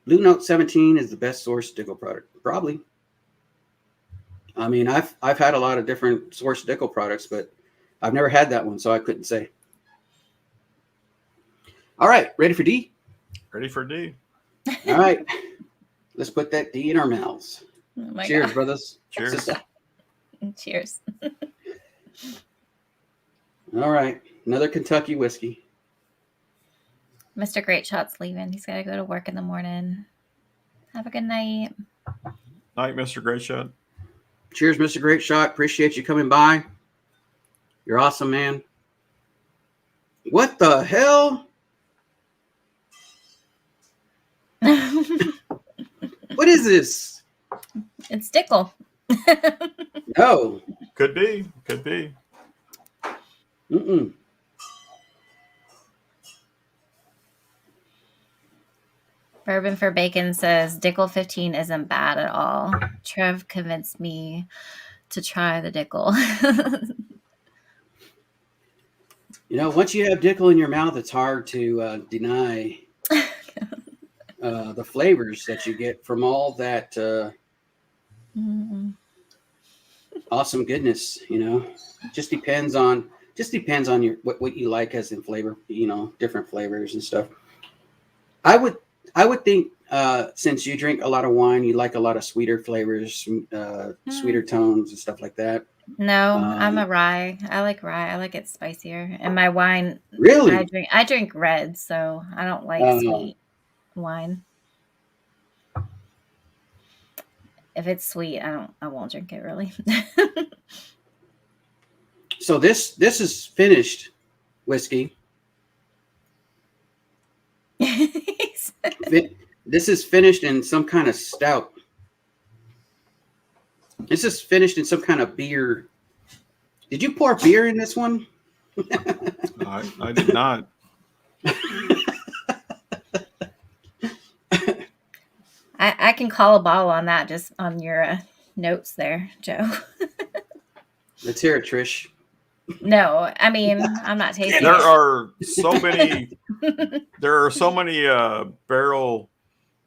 Blue Note 17 is the best source Dickel product, probably. I mean, I've had a lot of different source Dickel products, but I've never had that one, so I couldn't say. All right, ready for D? Ready for D. All right, let's put that D in our mouths. Oh Cheers, God. brothers. Cheers. Cheers. All right, another Kentucky whiskey. Mr. Great Shot's leaving. He's got to go to work in the morning. Have a good night. Night, Mr. Great Shot. Cheers, Mr. Great Shot. Appreciate you coming by. You're awesome, man. What the hell? What is this? It's Dickel. No. Could be. Could be. Mm-mm. Bourbon for Bacon says Dickel 15 isn't bad at all. Trev convinced me to try the Dickel. Once you have Dickel in your mouth, it's hard to deny the flavors that you get from all that awesome goodness. Just depends on your what you like as in flavor. Different flavors and stuff. I would think since you drink a lot of wine, you like a lot of sweeter flavors, sweeter tones and stuff like that. No, I'm a rye. I like rye. I like it spicier. And my wine, really, I drink red, so I don't like sweet wine. If it's sweet, I won't drink it really. So this is finished whiskey. This is finished in some kind of stout. This is finished in some kind of beer. Did you pour beer in this one? I did not. I can call a bottle on that just on your notes there, Joe. Let's hear it, Trish. No, I mean, I'm not tasting There it. are so many barrel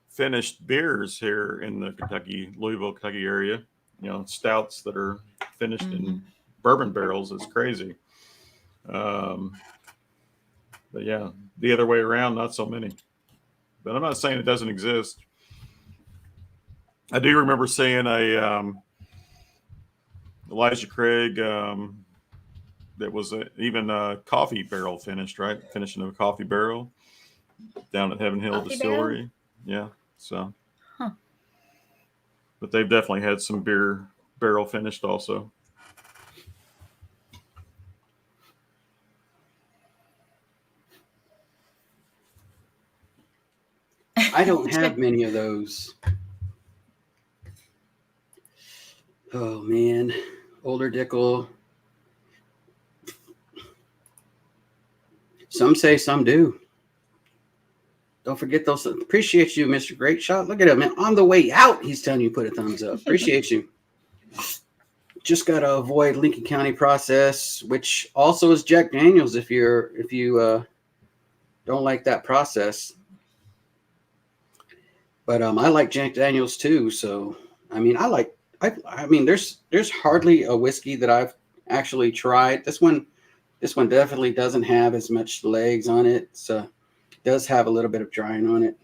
finished beers here in the Louisville, Kentucky area. Stouts that are finished in bourbon barrels is crazy. But yeah, the other way around, not so many. But I'm not saying it doesn't exist. I do remember seeing a Elijah Craig that was even a coffee barrel finished, right? Finishing of a coffee barrel down at Heaven Hill Distillery. Yeah, so. Huh. But they've definitely had some beer barrel finished also. I don't have many of those. Oh man, older Dickel. Some say, some do. Don't forget those. Appreciate you, Mr. Great Shot. Look at him, man. On the way out, he's telling you put a thumbs up. Appreciate you. Just got to avoid Lincoln County process, which also is Jack Daniels if you don't like that process. But I like Jack Daniels too. So I mean, there's hardly a whiskey that I've actually tried. This one definitely doesn't have as much legs on it. So it does have a little bit of drying on it.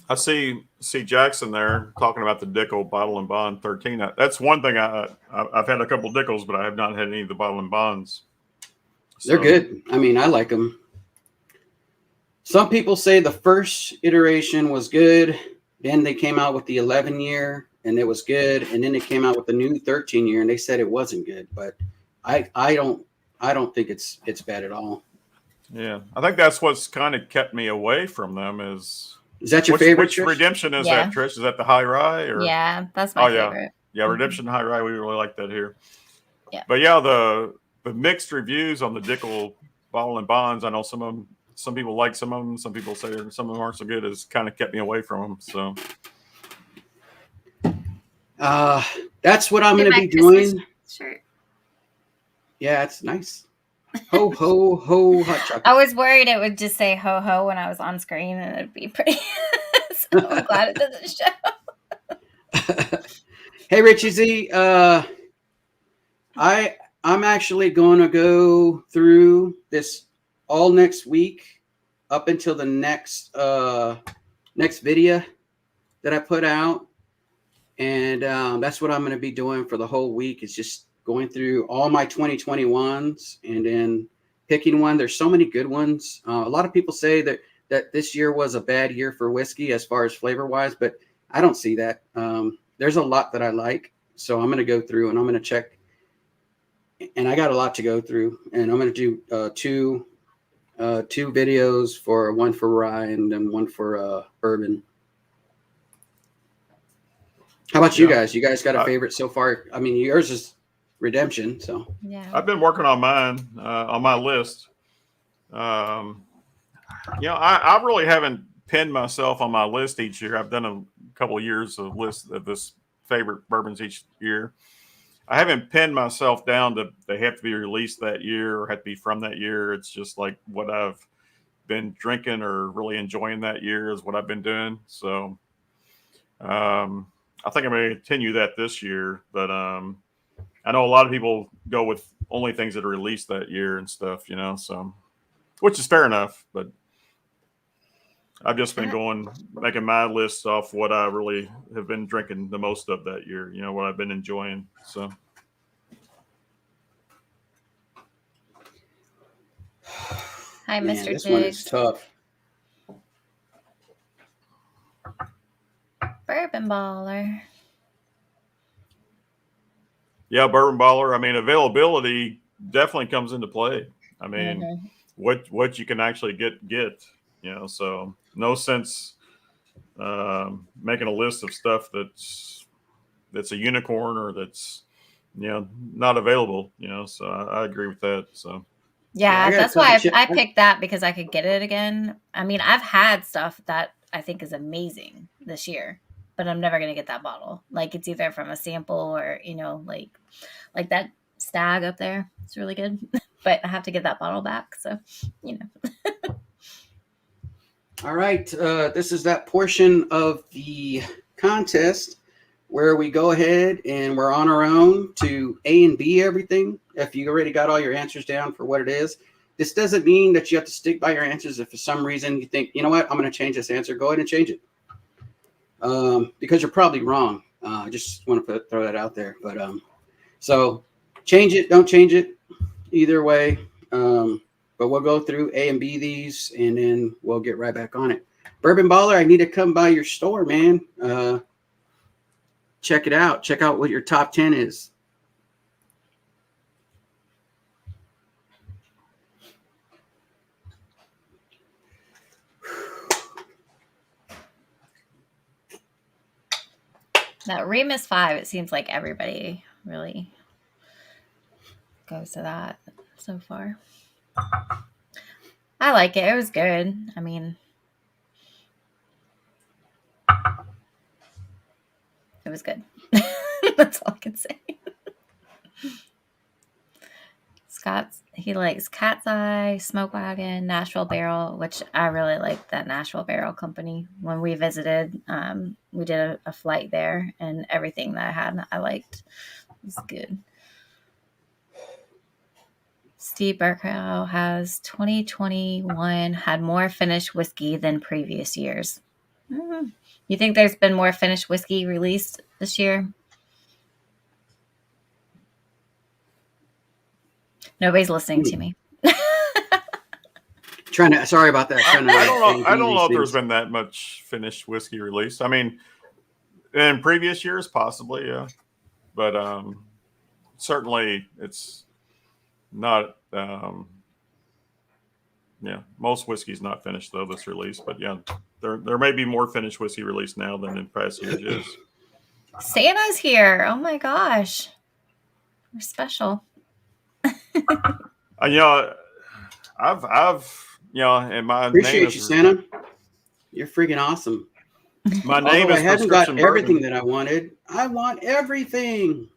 I see Jackson there talking about the Dickel Bottle and Bond 13. That's one thing I've had a couple Dickels, but I have not had any of the Bottle and Bonds. So. They're good. I mean, I like them. Some people say the first iteration was good. Then they came out with the 11-year and it was good. And then they came out with the new 13-year and they said it wasn't good. But I don't think it's bad at all. Yeah, I think that's what's kind of kept me away from them. Is that your favorite? Which Redemption is that, Trish? Is that the High Rye? Or? Yeah, that's my favorite. Yeah, Redemption High Rye. We really like that here. Yeah. But yeah, the mixed reviews on the Dickel Bottle and Bonds. I know some people like some of them. Some people say some of them aren't so good. Has kind of kept me away from them. So. That's what I'm going to be doing. Shirt. Yeah, it's nice. Ho, ho, ho, hot chocolate. I was worried it would just say ho, ho when I was on screen and it'd be pretty. So I'm glad it doesn't show. Hey, Richie Z. I'm actually going to go through this all next week up until the next video that I put out. And that's what I'm going to be doing for the whole week is just going through all my 2021s and then picking one. There's so many good ones. A lot of people say that this year was a bad year for whiskey as far as flavor wise, but I don't see that. There's a lot that I like. So I'm going to go through and I'm going to check. And I got a lot to go through. And I'm going to do two videos, one for rye and then one for bourbon. How about you guys? You guys got a favorite so far? I mean, yours is Redemption. So yeah, I've been working on mine on my list. I really haven't pinned myself on my list each year. I've done a couple of years of lists of this favorite bourbons each year. I haven't pinned myself down to they have to be released that year or have to be from that year. It's just like what I've been drinking or really enjoying that year is what I've been doing. So I think I'm going to continue that this year. But I know a lot of people go with only things that are released that year and stuff, so which is fair enough. But I've just been making my list off what I really have been drinking the most of that year, what I've been enjoying. So. Hi, Man, Mr. this one is Diggs. tough. Bourbon Baller. Yeah, Bourbon Baller. I mean, availability definitely comes into play. I mean, what you can actually get, so no sense making a list of stuff that's a unicorn or that's not available. So I agree with that. So yeah, that's why I picked that, because I could get it again. I mean, I've had stuff that I think is amazing this year, but I'm never gonna get that bottle. Like, it's either from a sample or like that Stag up there. It's really good, but I have to get that bottle back. So All right, this is that portion of the contest where we go ahead and we're on our own to A and B everything. If you already got all your answers down for what it is, this doesn't mean that you have to stick by your answers. If for some reason you think, you know what, I'm going to change this answer, go ahead and change it. Because you're probably wrong. I just want to throw that out there. But so change it, don't change it. Either way. But we'll go through A and B these, and then we'll get right back on it. Bourbon Baller, I need to come by your store, man. Check it out. Check out what your top 10 is. that Remus 5, it seems like everybody really goes to that so far. I like it. It was good. I mean, it was good. That's all I can say. He likes Cat's Eye, Smoke Wagon, Nashville Barrel, which I really like that Nashville Barrel company. When we visited, we did a flight there, and everything that I had, I liked. It was good. Steve Burkow has 2021 had more finished whiskey than previous years. You think there's been more finished whiskey released this year? Nobody's listening to me. Sorry about that. I don't know if there's been that much finished whiskey released. I mean, in previous years, possibly, yeah. But certainly it's not, most whiskey's not finished, though, that's released. But, yeah, there may be more finished whiskey released now than in past years. Yes. Santa's here. Oh, my gosh. We're special. I've and my appreciate name you, Santa. You're freaking awesome. My name is I haven't Prescription got everything Bourbon. that I wanted. I want everything.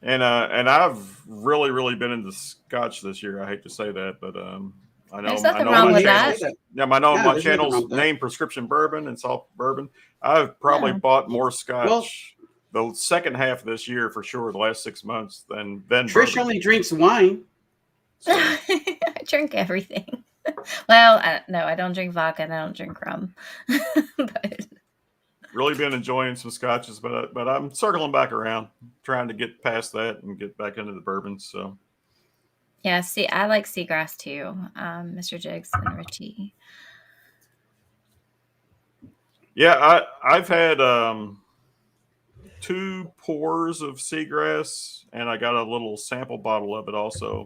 And I've really been into Scotch this year. I hate to say that, but I know there's nothing wrong with that. Yeah, I know my channel's named Prescription Bourbon and Salt Bourbon. I've probably bought more Scotch the second half of this year for sure, the last 6 months than Trish bourbon. only drinks wine. So. I drink everything. Well, no, I don't drink vodka and I don't drink rum. But really been enjoying some scotches, but I'm circling back around, trying to get past that and get back into the bourbons. So yeah, I like Seagrass too, Mr. Jiggs and Richie. Yeah, I've had 2 pours of Seagrass, and I got a little sample bottle of it also.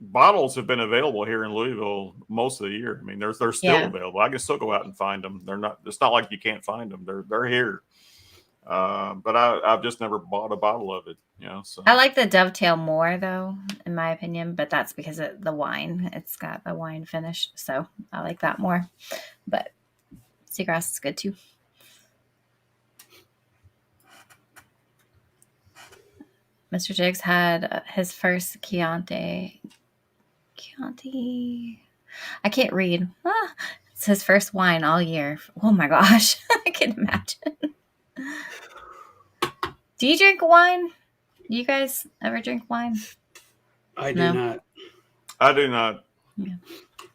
Bottles have been available here in Louisville most of the year. I mean, they're still available. I can still go out and find them. It's not like you can't find them. They're here. But I've just never bought a bottle of it. So I like the Dovetail more though, in my opinion, but that's because of the wine. It's got the wine finish, so I like that more. But Seagrass is good too. Mr. Jigs had his first Chianti. I can't read. It's his first wine all year. Oh my gosh. I can imagine. Do you drink wine? Do you guys ever drink wine? I do not. I do not. Yeah.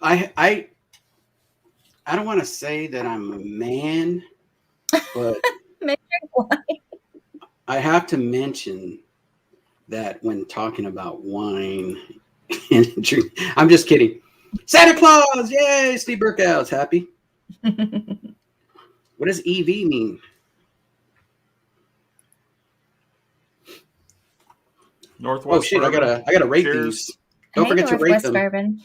I don't want to say that I'm a man, but drink wine. I have to mention that when talking about wine and drink, I'm just kidding. Santa Claus, yay! Steve Burkow's happy. What does EV mean? Northwest. Oh shit! Bourbon. I gotta rate Cheers. these. Don't forget to rate them. Bourbon.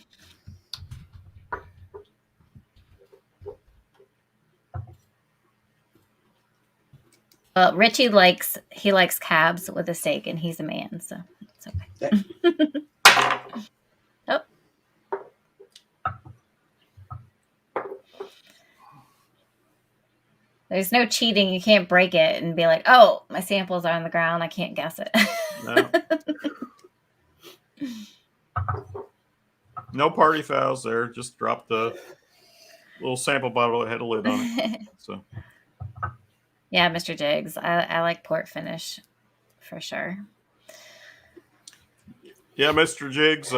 Well, Richie likes cabs with a steak, and he's a man, so it's okay. Oh. There's no cheating. You can't break it and be like, oh, my samples are on the ground. I can't guess it. No. No party fouls there. Just drop the little sample bottle that had a lid on it. So. Yeah, Mr. Jigs. I like port finish for sure. Yeah, Mr. Jigs.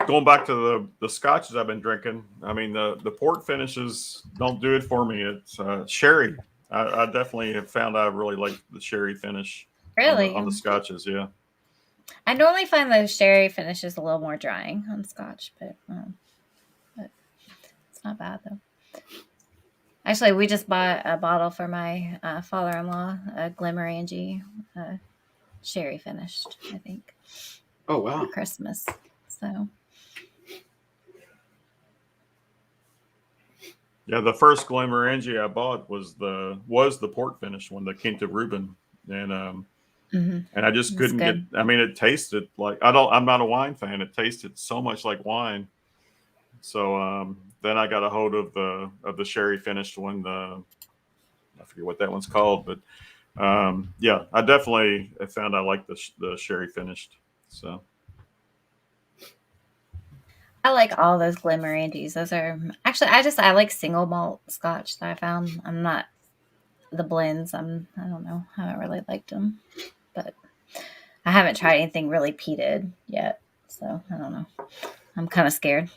Going back to the scotches I've been drinking, I mean, the port finishes don't do it for me. It's sherry. I definitely have found I really like the sherry finish. Really? On the scotches, yeah. I normally find the sherry finishes a little more drying on scotch, but it's not bad, though. Actually, we just bought a bottle for my father-in-law, a Glenmorangie sherry finished, I think. Oh, wow. For Christmas. So... Yeah, the first Glenmorangie I bought was the port finish one, the Quinta Reuben, and I just couldn't get. I mean, it tasted like I'm not a wine fan. It tasted so much like wine. So then I got a hold of the sherry finished one. I forget what that one's called, but yeah, I definitely found I like the sherry finished. So. I like all those Glenmorangies. Those are actually I like single malt scotch that I found. I'm not the blends. I don't know. I haven't really liked them, but I haven't tried anything really peated yet. So I don't know. I'm kind of scared.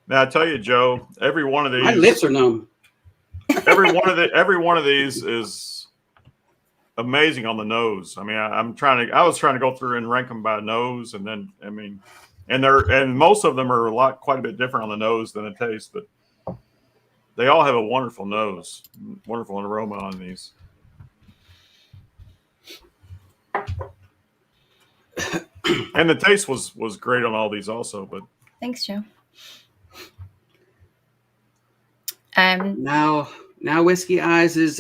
Now I tell you, Joe, every one of these. My lips are numb. Every one of these is amazing on the nose. I mean, I was trying to go through and rank them by nose, and then I mean. And most of them are quite a bit different on the nose than the taste, but they all have a wonderful nose, wonderful aroma on these. And the taste was great on all these also, but Thanks, Joe. Now Whiskey Eyes is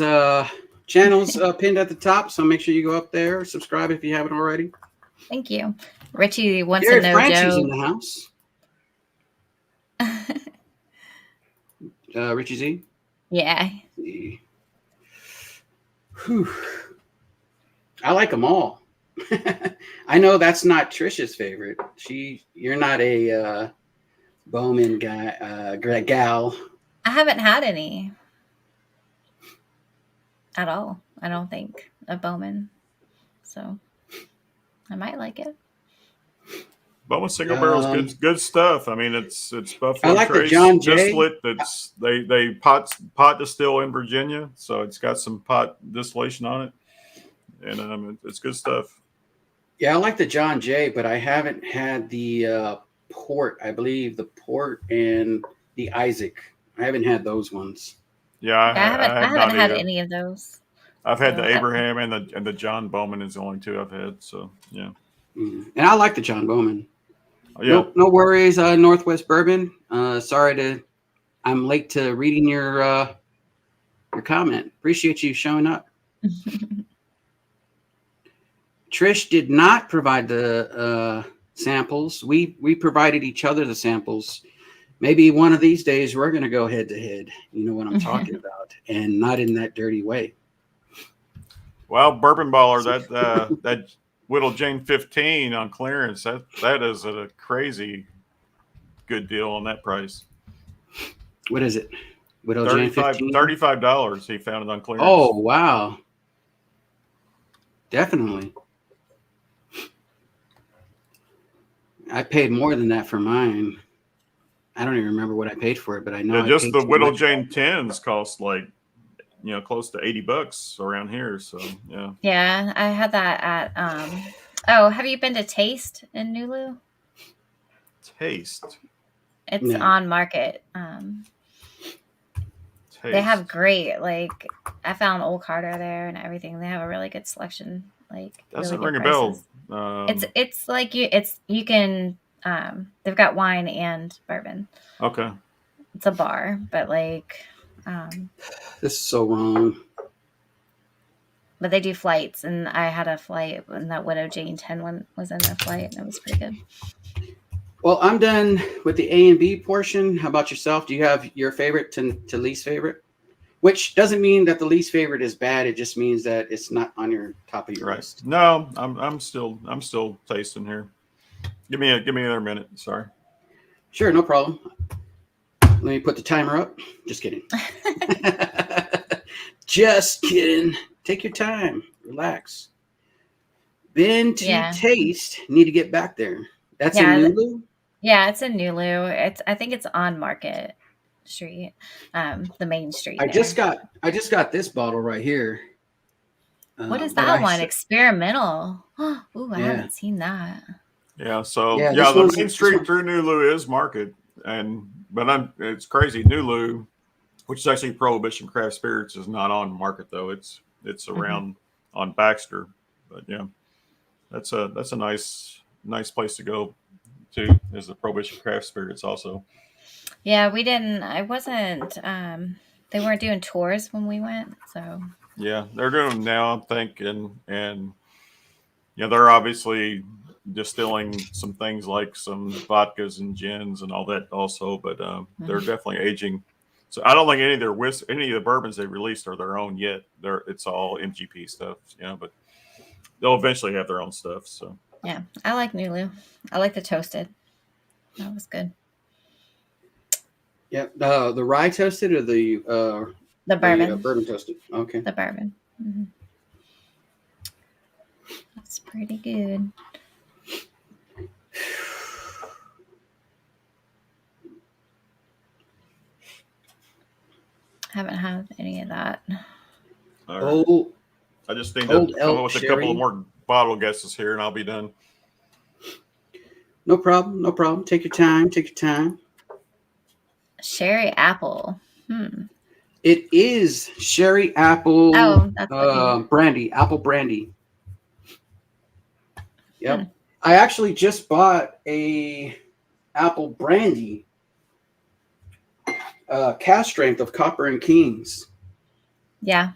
channel's pinned at the top, so make sure you go up there, subscribe if you haven't already. Thank you. Richie wants Jared to know, Francie's Joe. in the house. Richie Z? Yeah. Whew. I like them all. I know that's not Trisha's favorite. You're not a Bowman guy, gal. I haven't had any at all. I don't think a Bowman. So I might like it. Bowman single barrel's good stuff. I mean, it's Buffalo I like Trace the John Jay. distillate. That's they pot distill in Virginia, so it's got some pot distillation on it, and it's good stuff. Yeah, I like the John Jay, but I haven't had the port. I believe the port and the Isaac. I haven't had those ones. Yeah, I haven't had any of those. I've had the Abraham and the John Bowman is the only two I've had. So yeah, and I like the John Bowman. Yeah, no worries. Northwest Bourbon. I'm late to reading your comment. Appreciate you showing up. Trish did not provide the samples. We provided each other the samples. Maybe one of these days we're going to go head to head. You know what I'm talking about, and not in that dirty way. Well, Bourbon Baller, that Whittle Jane 15 on clearance, that is a crazy good deal on that price. What is it? Widow Jane 15? $35. He found it on clearance. Oh, wow. Definitely. I paid more than that for mine. I don't even remember what I paid for it, but I know Yeah, just the Whittle much. Jane 10s cost like, close to $80 around here. So, yeah. Yeah, I had that at oh, have you been to Taste in Nulu? Taste. It's on market. They have great, like, I found Old Carter there and everything. They have a really good selection. Like, doesn't really ring good a bell. It's It's like you can they've got wine and bourbon. Okay. It's a bar, but like this is so wrong. But they do flights, and I had a flight, and that Widow Jane 10 one was in the flight, and it was pretty good. Well, I'm done with the A and B portion. How about yourself? Do you have your favorite to least favorite? Which doesn't mean that the least favorite is bad. It just means that it's not on your top of your list. No, I'm still tasting here. Give me another minute. Sorry. Sure, no problem. Let me put the timer up. Just kidding. Just kidding. Take your time. Relax. Been to Taste. Need to get back there. That's in Nulu? Yeah, it's in Nulu. I think it's on Market Street, the main street. I just got this bottle right here. What is that one? Experimental. Ooh, I haven't seen that. Yeah, so the main street through Nulu is Market, but it's crazy. Nulu, which is actually Prohibition Craft Spirits, is not on Market though. It's around on Baxter, but yeah, that's a nice place to go to. Is the Prohibition Craft Spirits also? Yeah, we didn't. I wasn't. They weren't doing tours when we went, so. Yeah, they're doing them now, I think, and they're obviously distilling some things like some vodkas and gins and all that also, but they're definitely aging. So I don't think any of the bourbons they released are their own yet. It's all MGP stuff, but they'll eventually have their own stuff. So yeah, I like Nulu. I like the toasted. That was good. Yep. The rye toasted or the bourbon. The bourbon toasted. Okay. The bourbon. Mm-hmm. That's pretty good. Haven't had any of that. Right. I just need to come up with a couple of more bottle guesses here, and I'll be done. No problem. No problem. Take your time. Take your time. Sherry apple. It is sherry apple. Oh, that's brandy. Apple brandy. Yep. I actually just bought a apple brandy cask strength of Copper and Kings. Yeah.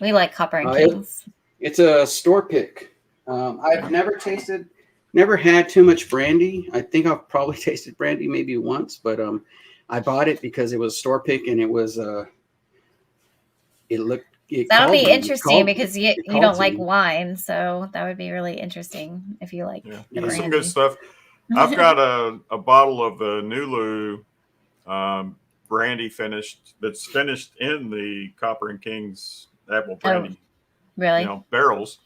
We like Copper and Kings. It's a store pick. I've never had too much brandy. I think I've probably tasted brandy maybe once, but I bought it because it was store pick and it was that'll be interesting because you don't like wine, so that would be really interesting if you like the brandy. Some good stuff. I've got a bottle of the Nulu brandy that's finished in the Copper and Kings apple brandy. Really? Barrels.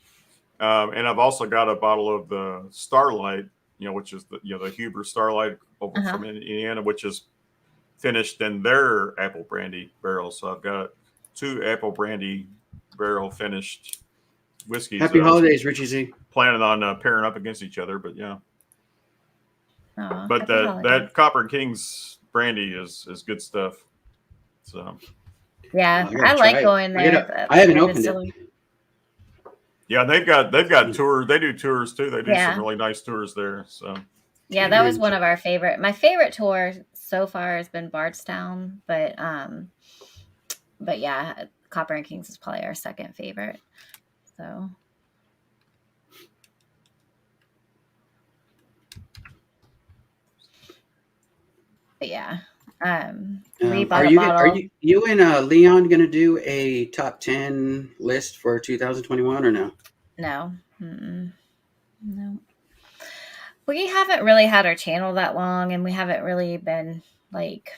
And I've also got a bottle of the Starlight, which is the Huber Starlight over from Indiana, which is finished in their apple brandy barrels. So I've got 2 apple brandy barrel finished whiskeys. Happy holidays, Richie Z. Planning on pairing up against each other, but yeah. Oh, but that Copper and Kings brandy is good stuff. So yeah, I like going there. I haven't opened it. Yeah, they've got tours. They do tours too. They do some really nice tours there. So yeah, that was one of our favorite. My favorite tour so far has been Bardstown, but yeah, Copper and Kings is probably our second favorite. So. But yeah, We bought a bottle. Are you and Leon gonna do a top 10 list for 2021 or no? No. No. We haven't really had our channel that long, and we haven't really been like,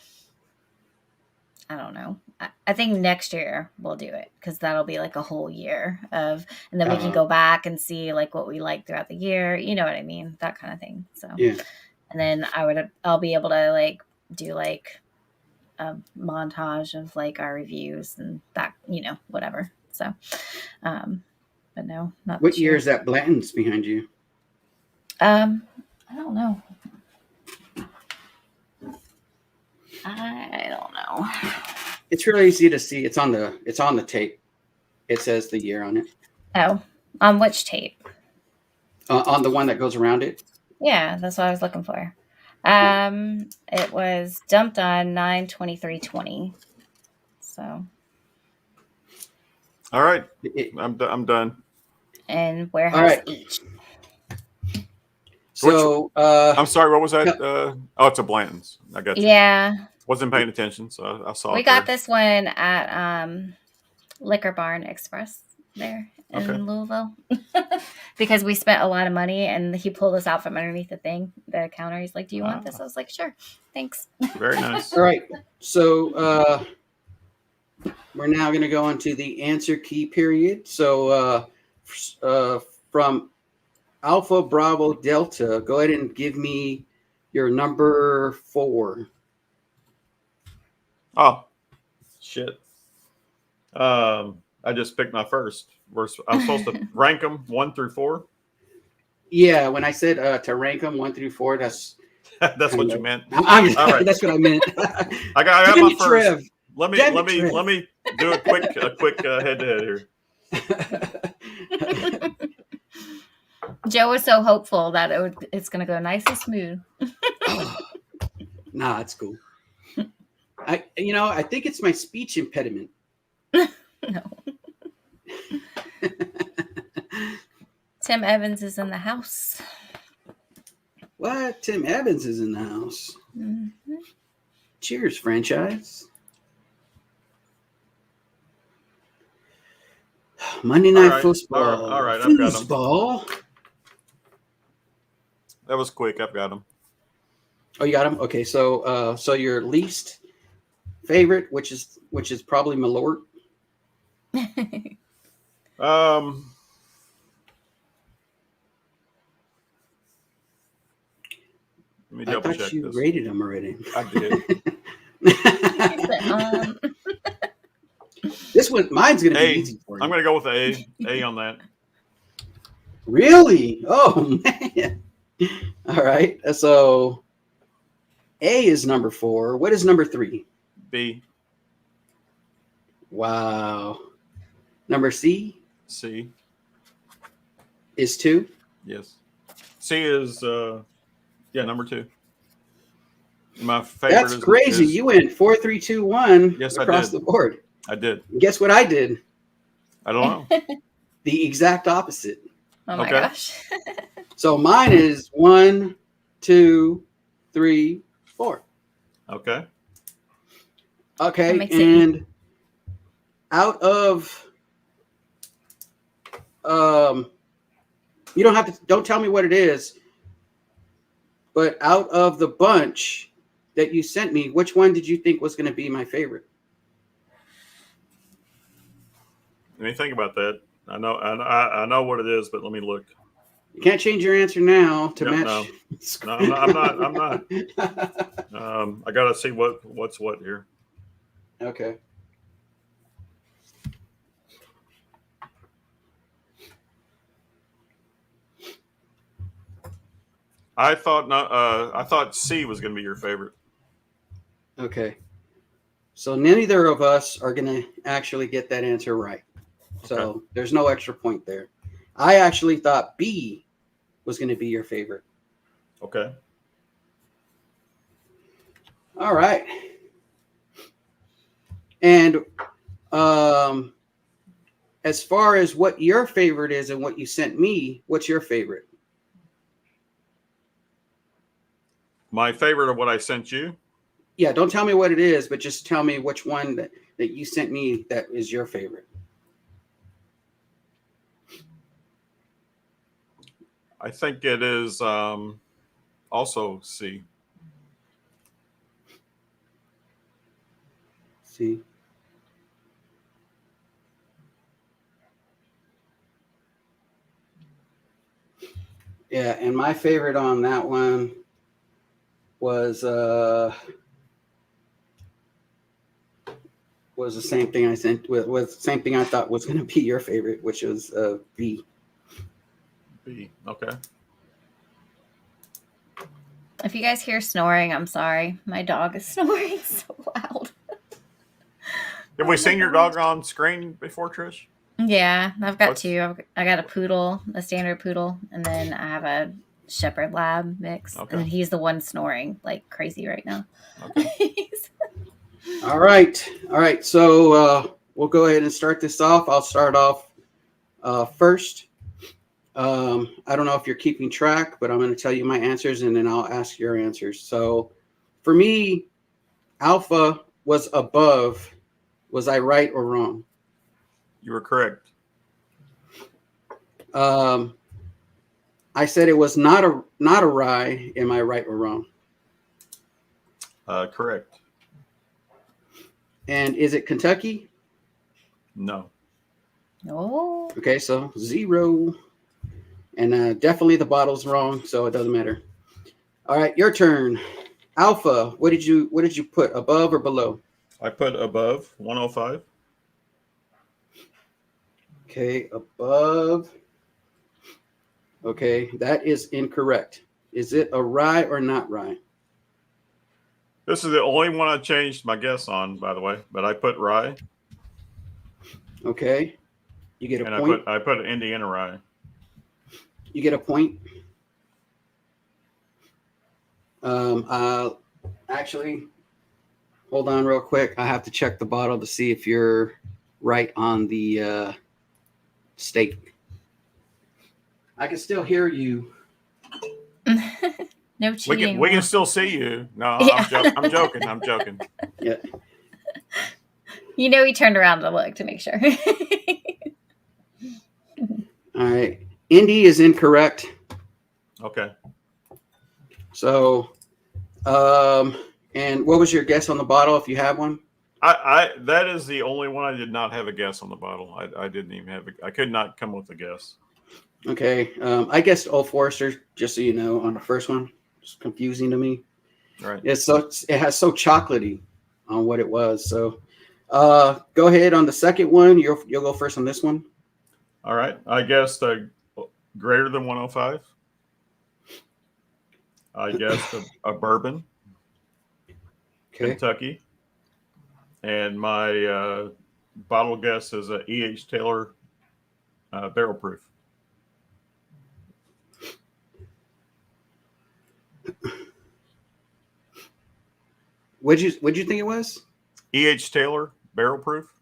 I don't know. I think next year we'll do it because that'll be like a whole year of, and then we can go back and see like what we like throughout the year. You know what I mean? That kind of thing. So, yeah. And then I'll be able to like do like a montage of like our reviews and that, whatever. So, but no, not. What year is that Blanton's behind you? I don't know. I don't know. It's really easy to see. It's on the tape. It says the year on it. Oh, on which tape? On the one that goes around it. Yeah, that's what I was looking for. It was dumped on 9/23/20. So. All right, I'm done. And warehouse each. So I'm sorry. What was that? Oh, it's a Blanton's. I got you. Yeah. Wasn't paying attention, so I saw. We got this one at Liquor Barn Express there in Louisville because we spent a lot of money, and he pulled us out from underneath the counter. He's like, "Do you want this?" I was like, "Sure, thanks." Very nice. All right, so we're now going to go into the answer key period. So from Alpha Bravo Delta, go ahead and give me your number 4. Oh, shit. I just picked my first. I'm supposed to rank them 1 through 4? Yeah, when I said to rank them 1 through 4, that's what you meant. All right. That's what I meant. I got my first. Trev. Let me do a quick head-to-head here. Joe was so hopeful that it's going to go nice and smooth. Nah, it's cool. I think it's my speech impediment. No. Tim Evans is in the house. What? Tim Evans is in the house. Mm-hmm. Cheers, franchise. Monday Night Football. All right, I've got them. Football. That was quick. I've got them. Oh, you got them? Okay, so your least favorite, which is probably Malort. Let me double check I thought you this. rated them already. I did. This one, mine's gonna be easy for you. I'm gonna go with A on that. Really? Oh man! All right. So A is number 4. What is number 3? B. Wow. Number C? C. Is 2? Yes. C is number 2. My favorite. That's crazy. You went 4, 3, 2, 1 across the board. I did. Guess what I did? I don't know. The exact opposite. Oh my gosh. So mine is 1, 2, 3, 4. Okay. Okay. And out of you don't tell me what it is, but out of the bunch that you sent me, which one did you think was going to be my favorite? Let me think about that. I know what it is, but let me look. You can't change your answer now to match. No, I'm not. I gotta see what's what here. Okay. I thought C was gonna be your favorite. Okay. So neither of us are gonna actually get that answer right. So there's no extra point there. I actually thought B was going to be your favorite. Okay. All right. And as far as what your favorite is and what you sent me, what's your favorite? My favorite of what I sent you? Yeah, don't tell me what it is, but just tell me which one that you sent me that is your favorite. I think it is also C. See. Yeah, and my favorite on that one was the same thing I sent with the same thing I thought was going to be your favorite, which was B. B. Okay. If you guys hear snoring, I'm sorry. My dog is snoring so loud. Have we seen your dog on screen before, Trish? Yeah, I've got two. I got a poodle, a standard poodle, and then I have a shepherd lab mix. Okay. And he's the one snoring like crazy right now. Okay. All right. So we'll go ahead and start this off. I'll start off first. I don't know if you're keeping track, but I'm going to tell you my answers and then I'll ask your answers. So for me, Alpha was above. Was I right or wrong? You were correct. I said it was not a rye. Am I right or wrong? Correct. And is it Kentucky? No. Oh. Okay, so 0. And definitely the bottle's wrong, so it doesn't matter. All right, your turn. Alpha, what did you put, above or below? I put above 105. Okay, above. Okay, that is incorrect. Is it a rye or not rye? This is the only one I changed my guess on, by the way, but I put rye. Okay, you get a and point. I put Indiana rye. You get a point. Actually, hold on real quick. I have to check the bottle to see if you're right on the state. I can still hear you. No cheating. We can still see you. No, Yeah. I'm joking. Yeah. You know, he turned around to look to make sure. All right. Indy is incorrect. Okay. So, and what was your guess on the bottle if you have one? I that is the only one I did not have a guess on the bottle. I didn't even have I could not come with a guess. Okay. I guessed Old Forester, just so you know, on the first one. It's confusing to me. Right. It has so chocolatey on what it was. So go ahead on the second one. You'll go first on this one. All right. I guessed greater than 105. I guessed a bourbon. Okay. Kentucky. And my bottle guess is a E.H. Taylor barrel proof. What'd you think it was? E.H. Taylor barrel proof.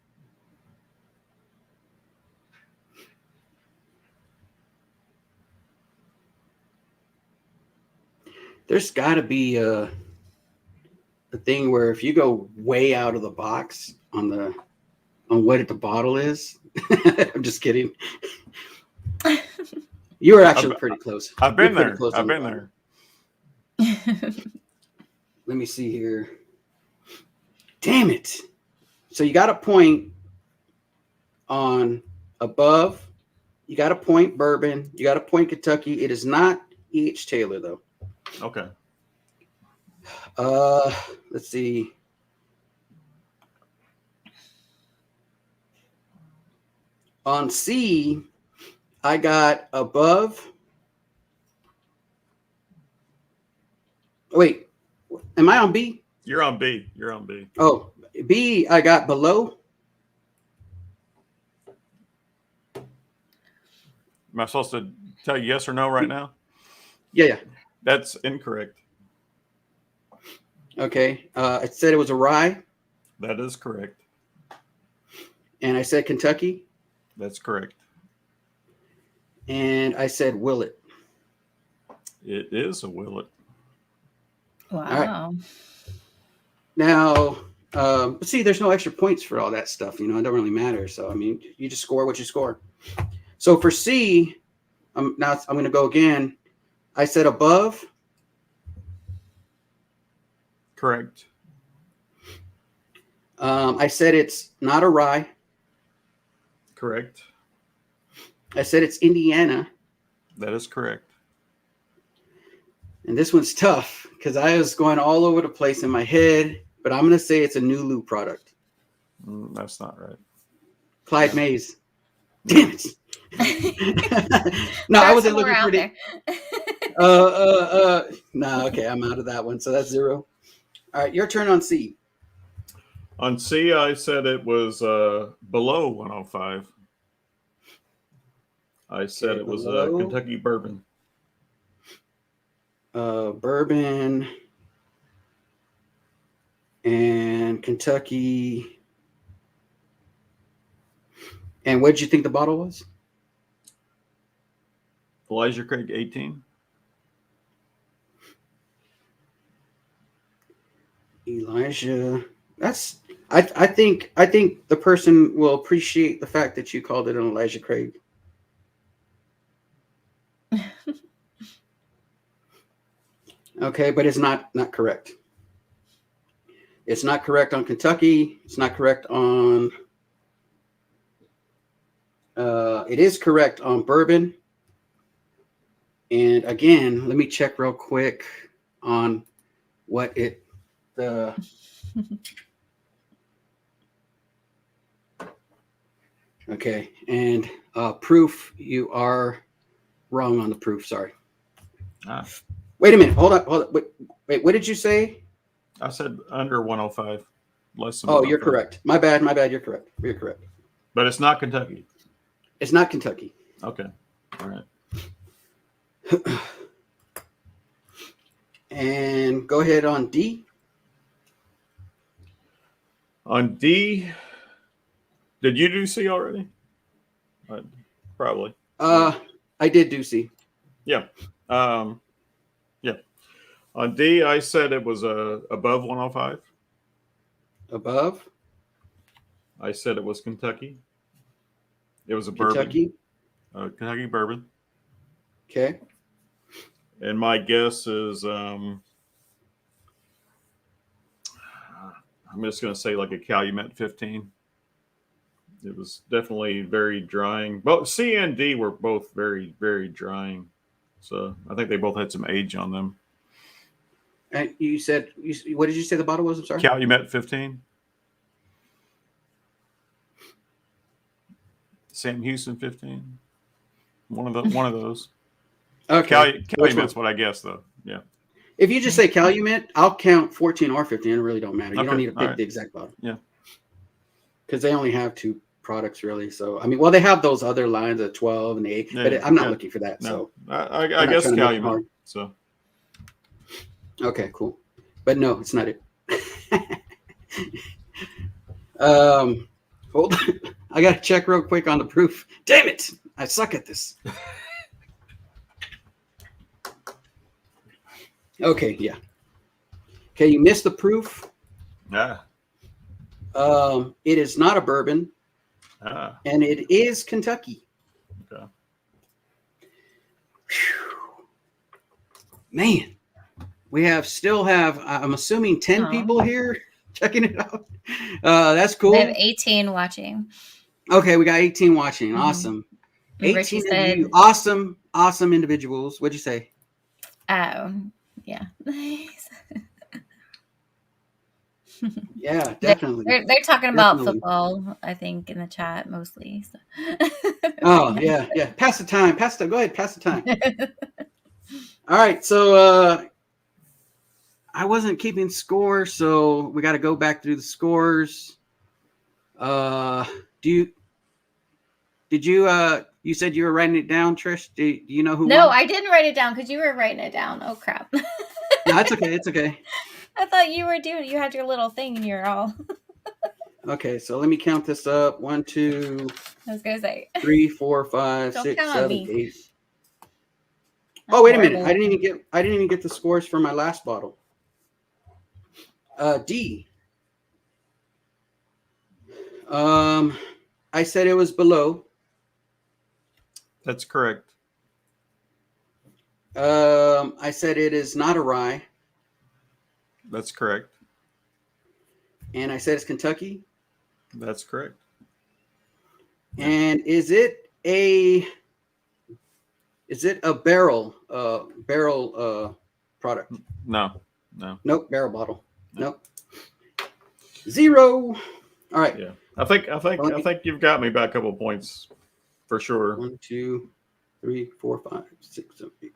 There's got to be a thing where if you go way out of the box on what the bottle is. I'm just kidding. You were actually pretty close. I've been there. I've been there. Let me see here. Damn it. So you got a point on above. You got a point bourbon. You got a point Kentucky. It is not E.H. Taylor, though. Okay. Let's see. On C, I got above. Wait, am I on B? You're on B. Oh, B, I got below. Am I supposed to tell you yes or no right now? Yeah. That's incorrect. Okay. I said it was a rye. That is correct. And I said Kentucky. That's correct. And I said Willet. It is a Willet. Wow. All right. Now, but see, there's no extra points for all that stuff. You know, it don't really matter. So, I mean, you just score what you score. So for C, now I'm going to go again. I said above. Correct. I said it's not a rye. Correct. I said it's Indiana. That is correct. And this one's tough because I was going all over the place in my head, but I'm going to say it's a Nulu product. That's not right. Clyde Mays. Damn it. No, I wasn't looking for it. No, okay, I'm out of that one. So that's 0. All right, your turn on C. On C, I said it was below 105. I said it was a Kentucky bourbon. Bourbon and Kentucky. And what did you think the bottle was? Elijah Craig 18. Elijah. That's I think the person will appreciate the fact that you called it an Elijah Craig. Okay, but it's not correct. It's not correct on Kentucky. It's not correct on it is correct on bourbon. And again, let me check real quick on what it okay, and proof, you are wrong on the proof. Sorry. Wait a minute. Hold on. Wait. What did you say? I said under 105. Less than. Oh, you're correct. My bad. You're correct. You're correct. But it's not Kentucky. It's not Kentucky. Okay. All right. And go ahead on D. On D, did you do C already? Probably. I did do C. Yeah. Yeah. On D, I said it was above 105. Above. I said it was Kentucky. It was a Kentucky. Bourbon. Kentucky bourbon. Okay. And my guess is I'm just going to say like a Calumet 15. It was definitely very drying. Both C and D were both very, very drying. So I think they both had some age on them. And you said, what did you say the bottle was? I'm sorry. Calumet 15. Sam Houston 15. One of those. Okay. Calumet's what I guess though. Yeah. If you just say Calumet, I'll count 14 or 15. It really don't matter. You Okay. don't need to pick right. the exact bottle. Yeah. Because they only have 2 products really. So I mean, well, they have those other lines of 12 and 8, but I'm not looking for that. No. So I guess Calumet. So okay, cool. But no, it's not it. Hold on. I gotta check real quick on the proof. Damn it! I suck at this. Okay, yeah. Okay, you missed the proof. yeah. It is not a bourbon, and it is Kentucky. Okay. Whew. Man, we still have. I'm assuming 10 people here checking it out. That's cool. We have 18 watching. Okay, we got 18 watching. Awesome. 18 of you. Awesome individuals. What'd you say? Oh, yeah. Nice. Yeah, definitely. They're talking about football, I think, in the chat mostly. So. Oh, yeah. Pass the time. Go ahead, pass the time. All right, so I wasn't keeping score, so we got to go back through the scores. You said you were writing it down, Trish? Do you know who No, won? I didn't write it down because you were writing it down. Oh, crap. No, it's okay. It's okay. I thought you had your little thing and you're all. Okay, so let me count this up. 1, 2, I was going to say 3, 4, 5, Don't 6, count on 7, me. 8. That's Oh, wait a minute. horrible. I didn't even get the scores for my last bottle. D. I said it was below. That's correct. I said it is not a rye. That's correct. And I said it's Kentucky. That's correct. And is it a barrel product? No. Nope. Barrel bottle. Nope. 0. All right. Yeah. I think you've got me by a couple of points for sure. 1, 2, 3, 4, 5, 6, 7, 8.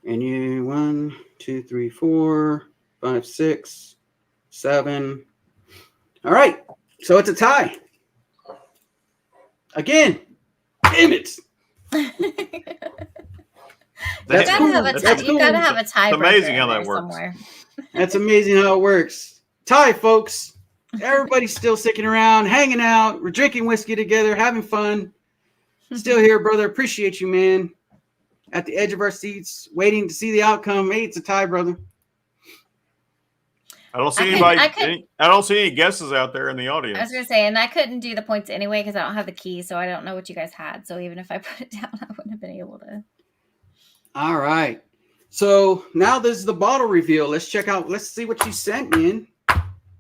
And you 1, 2, 3, 4, 5, 6, 7. All right. So it's a tie. Again. Damn it. That's cool. You gotta have a tie. It's amazing how that works. Somewhere. That's amazing how it works. Tie, folks. Everybody's still sticking around, hanging out. We're drinking whiskey together, having fun. Still here, brother. Appreciate you, man. At the edge of our seats, waiting to see the outcome. Hey, it's a tie, brother. I don't see anybody. I don't see any guesses out there in the audience. I was gonna say, and I couldn't do the points anyway because I don't have the key, so I don't know what you guys had. So even if I put it down, I wouldn't have been able to. All right. So now this is the bottle reveal. Let's check out. Let's see what you sent, man.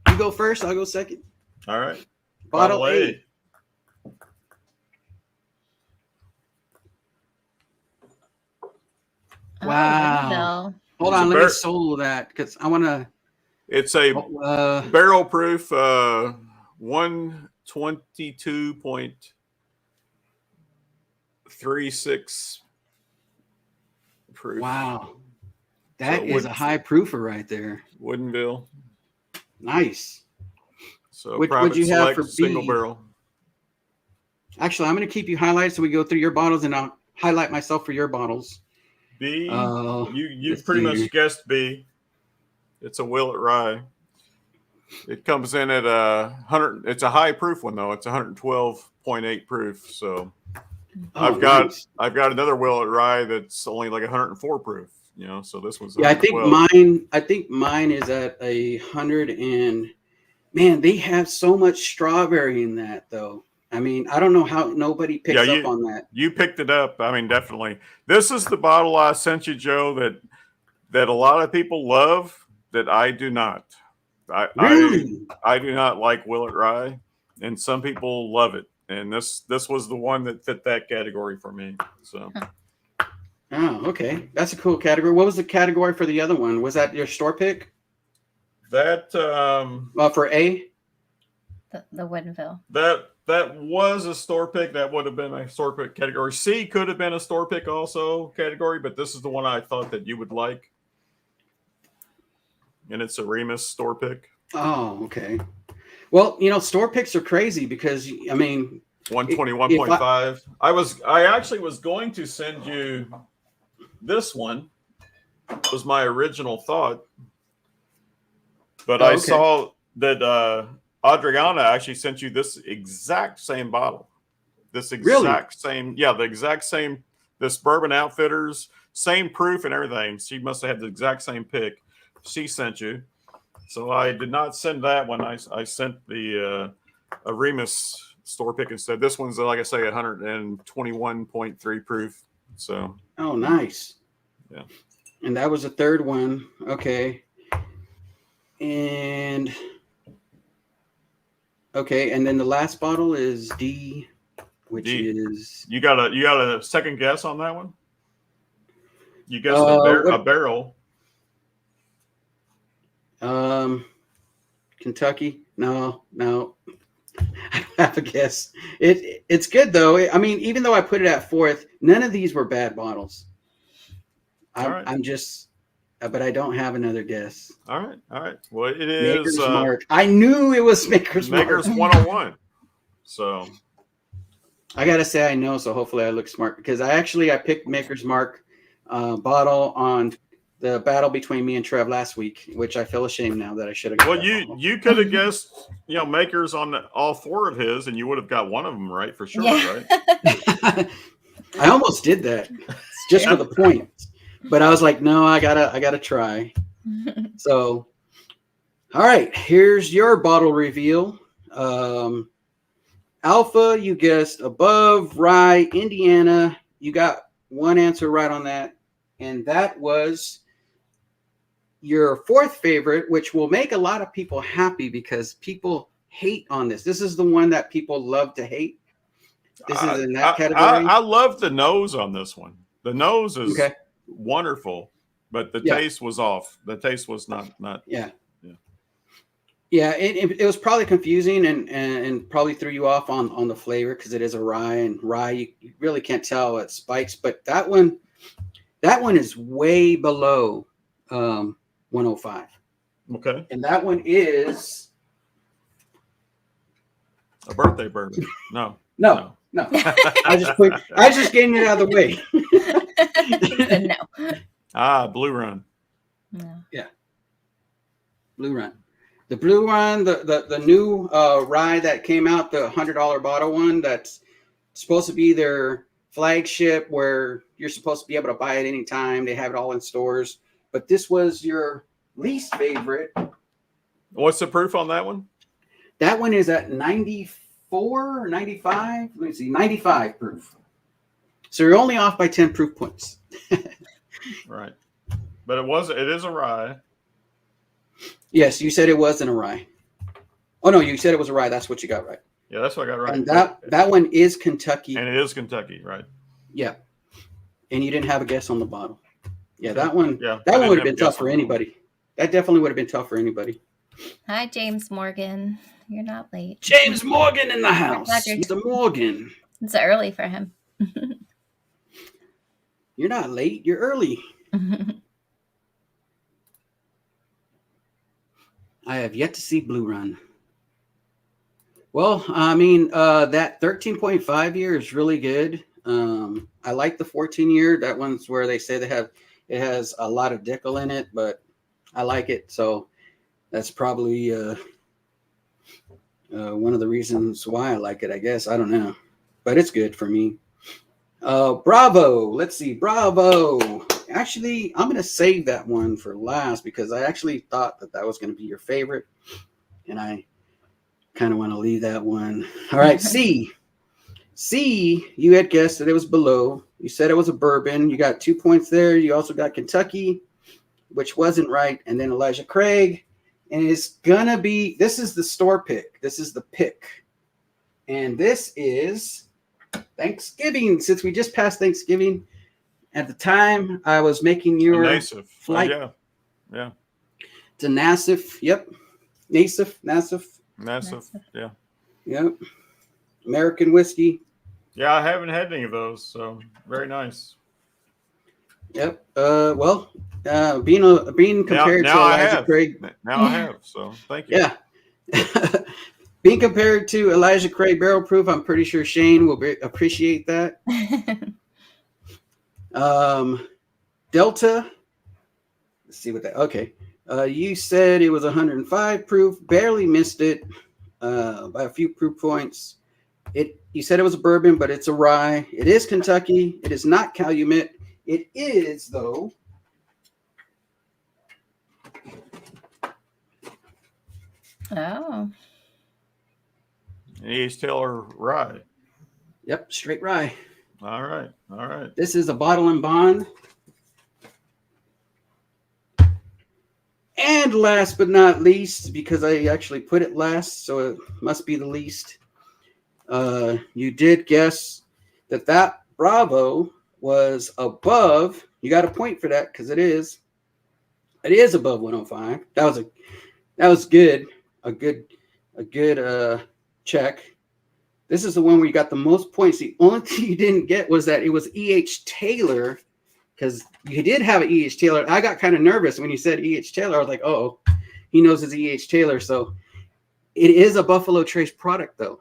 You go first. I'll go second. All right. Bottle A. Wow. Hold on. Let me solo that because I want to. It's a barrel proof 122.36 proof. Wow. That is a high proofer right there. Woodenville. Nice. So what would you have for single barrel? Actually, I'm going to keep you highlighted so we go through your bottles and I'll highlight myself for your bottles. B. You pretty much guessed B. It's a Willet Rye. It comes in at 100. It's a high proof one though. It's 112.8 proof. So I've got another Willet Rye that's only like 104 proof. You know, so this one's I think mine is at 100 and man, they have so much strawberry in that though. I mean, I don't know how nobody picks up on that. You picked it up. I mean, definitely. This is the bottle I sent you, Joe, that a lot of people love that I do not. I do not like Willet Rye, and some people love it. And this was the one that fit that category for me. So. Oh, okay. That's a cool category. What was the category for the other one? Was that your store pick? That for A? The Woodenville. That was a store pick. That would have been a store pick category. C could have been a store pick also category, but this is the one I thought that you would like. And it's a Remus store pick. Oh, okay. Well, you know, store picks are crazy because I mean 121.5. I actually was going to send you this one. Was my original thought. But I saw that Adriana actually sent you this exact same bottle. This exact same, the exact same, this Bourbon Outfitters, same proof and everything. She must have had the exact same pick. She sent you. So I did not send that one. I sent the a Remus store pick instead. This one's, like I say, 121.3 proof. So. Oh, nice. Yeah. And that was the third one. Okay. And then the last bottle is D, which is you got a second guess on that one? You guessed a barrel. Kentucky. No. I don't have a guess. It's good though. I mean, even though I put it at fourth, none of these were bad bottles. I'm just. But I don't have another guess. All right. Well, it is Maker's Mark. I knew it was Maker's Mark. Maker's 101. So I gotta say I know. So hopefully I look smart because I picked Maker's Mark bottle on the battle between me and Trev last week, which I feel ashamed now that I should have. Well, you could have guessed, Maker's on all four of his, and you would have got one of them right for sure, right? I almost did that just for the point. But I was like, no, I gotta try. So, all right, here's your bottle reveal. Alpha, you guessed above, rye, Indiana. You got one answer right on that. And that was your fourth favorite, which will make a lot of people happy because people hate on this. This is the one that people love to hate. This is in that category. I love the nose on this one. The nose is okay. Wonderful, but the taste was off. The taste was not. Yeah, it was probably confusing and probably threw you off on the flavor because it is a rye, and rye you really can't tell it spikes. But that one is way below 105. Okay, and that one is a birthday bourbon. No. I just getting it out of the way. No. Blue Run. No. Yeah, Blue Run. The Blue Run, the new rye that came out, the $100 bottle one, that's supposed to be their flagship where you're supposed to be able to buy it anytime. They have it all in stores. But this was your least favorite. What's the proof on that one? That one is at 94 or 95. Let me see, 95 proof. So you're only off by 10 proof points. Right. But it is a rye. Yes, you said it wasn't a rye. Oh, no, you said it was a rye. That's what you got right. Yeah, that's what I got right. And that one is Kentucky. And it is Kentucky, right? Yeah. And you didn't have a guess on the bottle. Yeah, that one. Yeah, that one would have been tough for anybody. That definitely would have been tough for anybody. Hi, James Morgan. You're not late. James Morgan in the house. Mr. Morgan. It's early for him. You're not late. You're early. I have yet to see Blue Run. Well, I mean, that 13.5 year is really good. I like the 14 year. That one's where they say it has a lot of Dickel in it, but I like it. So that's probably one of the reasons why I like it, I guess. I don't know, but it's good for me. Bravo. Let's see. Bravo. Actually, I'm going to save that one for last because I actually thought that was going to be your favorite. And I kind of want to leave that one. All right. C, you had guessed that it was below. You said it was a bourbon. You got 2 points there. You also got Kentucky, which wasn't right. And then Elijah Craig. And it's going to be, this is the store pick. This is the pick. And this is Thanksgiving. Since we just passed Thanksgiving, at the time I was making your flight. Yeah. To Nassif. Yep. Nassif. Yeah. Yep. American whiskey. Yeah, I haven't had any of those, so very nice. Yep. Being compared to Elijah Craig. Now I have, so thank you. Yeah. Being compared to Elijah Craig barrel proof, I'm pretty sure Shane will appreciate that. Delta. Let's see what that. Okay. You said it was 105 proof. Barely missed it by a few proof points. You said it was a bourbon, but it's a rye. It is Kentucky. It is not Calumet. It is, though. Oh. E.H. Taylor rye. Yep, straight rye. All right. This is a bottle and bond. And last but not least, because I actually put it last, so it must be the least. You did guess that Bravo was above. You got a point for that because it is above 105. That was good. A good check. This is the one where you got the most points. The only thing you didn't get was that it was E.H. Taylor, because you did have an E.H. Taylor. I got kind of nervous when you said E.H. Taylor. I was like, oh, he knows it's E.H. Taylor. So it is a Buffalo Trace product, though.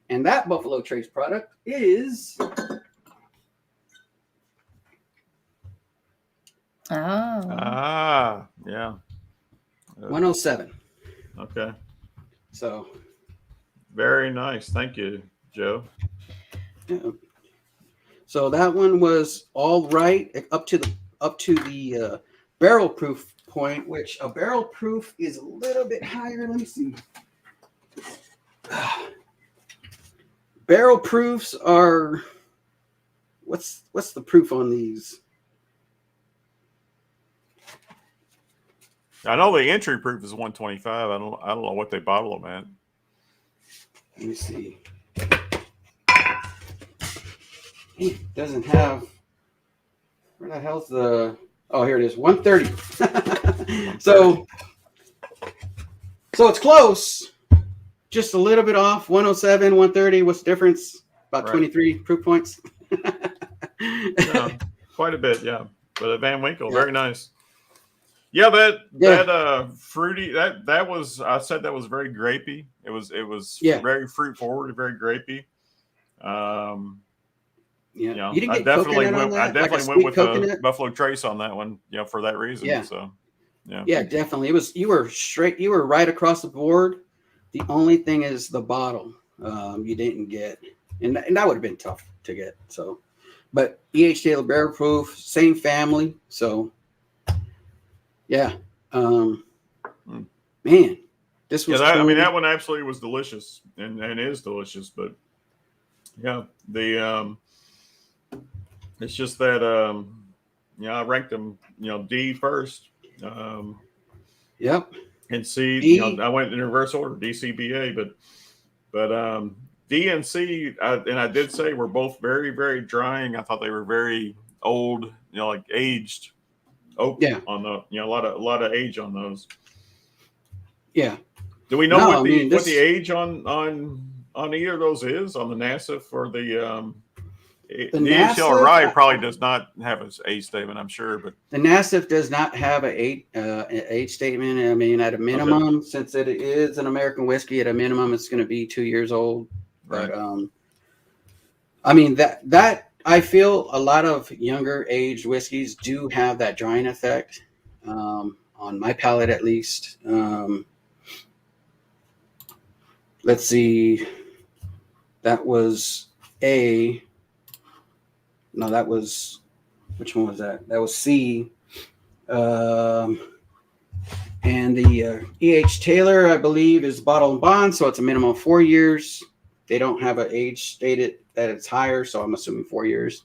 And that Buffalo Trace product is... Oh. Yeah. 107. Okay. So... Very nice. Thank you, Joe. Yeah. So that one was all right up to the barrel proof point, which a barrel proof is a little bit higher. Let me see. Barrel proofs are what's the proof on these? I know the entry proof is 125. I don't know what they bottle them at. Let me see. It doesn't have. Where the hell's the? Oh, here it is. 130. So it's close. Just a little bit off. 107, 130. What's the difference? About 23 proof points. Yeah, quite a bit, yeah. But Van Winkle, very nice. Yeah, that fruity. That was. I said that was very grapey. It was very fruit forward, very grapey. Yeah, you know, you didn't get I definitely coconut went. on that? I definitely like went with coconut? a Buffalo Trace on that one. You know, for that reason. Yeah. So, yeah. Yeah, definitely. It was. You were straight. You were right across the board. The only thing is the bottle. You didn't get, and that would have been tough to get. So, but E.H. Taylor Barrel Proof, same family. So, yeah. Man, this was. Yeah, cool. I mean, that one absolutely was delicious and is delicious. But yeah, it's just that I ranked them, D first. Yep. And C, D. I went in reverse order, DCBA, but DMC, and I did say were both very, very drying. I thought they were very old, like aged oak on the, a lot of age on those. Yeah. Do we know what the age on either of those is on the NASA for the DHL Rye probably does not have an age statement, I'm sure, but the NASA does not have an age statement. I mean, at a minimum, since it is an American whiskey, at a minimum, it's going to be 2 years old. Right. But I mean that I feel a lot of younger aged whiskeys do have that drying effect on my palate, at least. Let's see. That was A. No, that was, which one was that? That was C. And the E.H. Taylor, I believe, is bottle and bond, so it's a minimum of 4 years. They don't have an age stated that it's higher, so I'm assuming 4 years.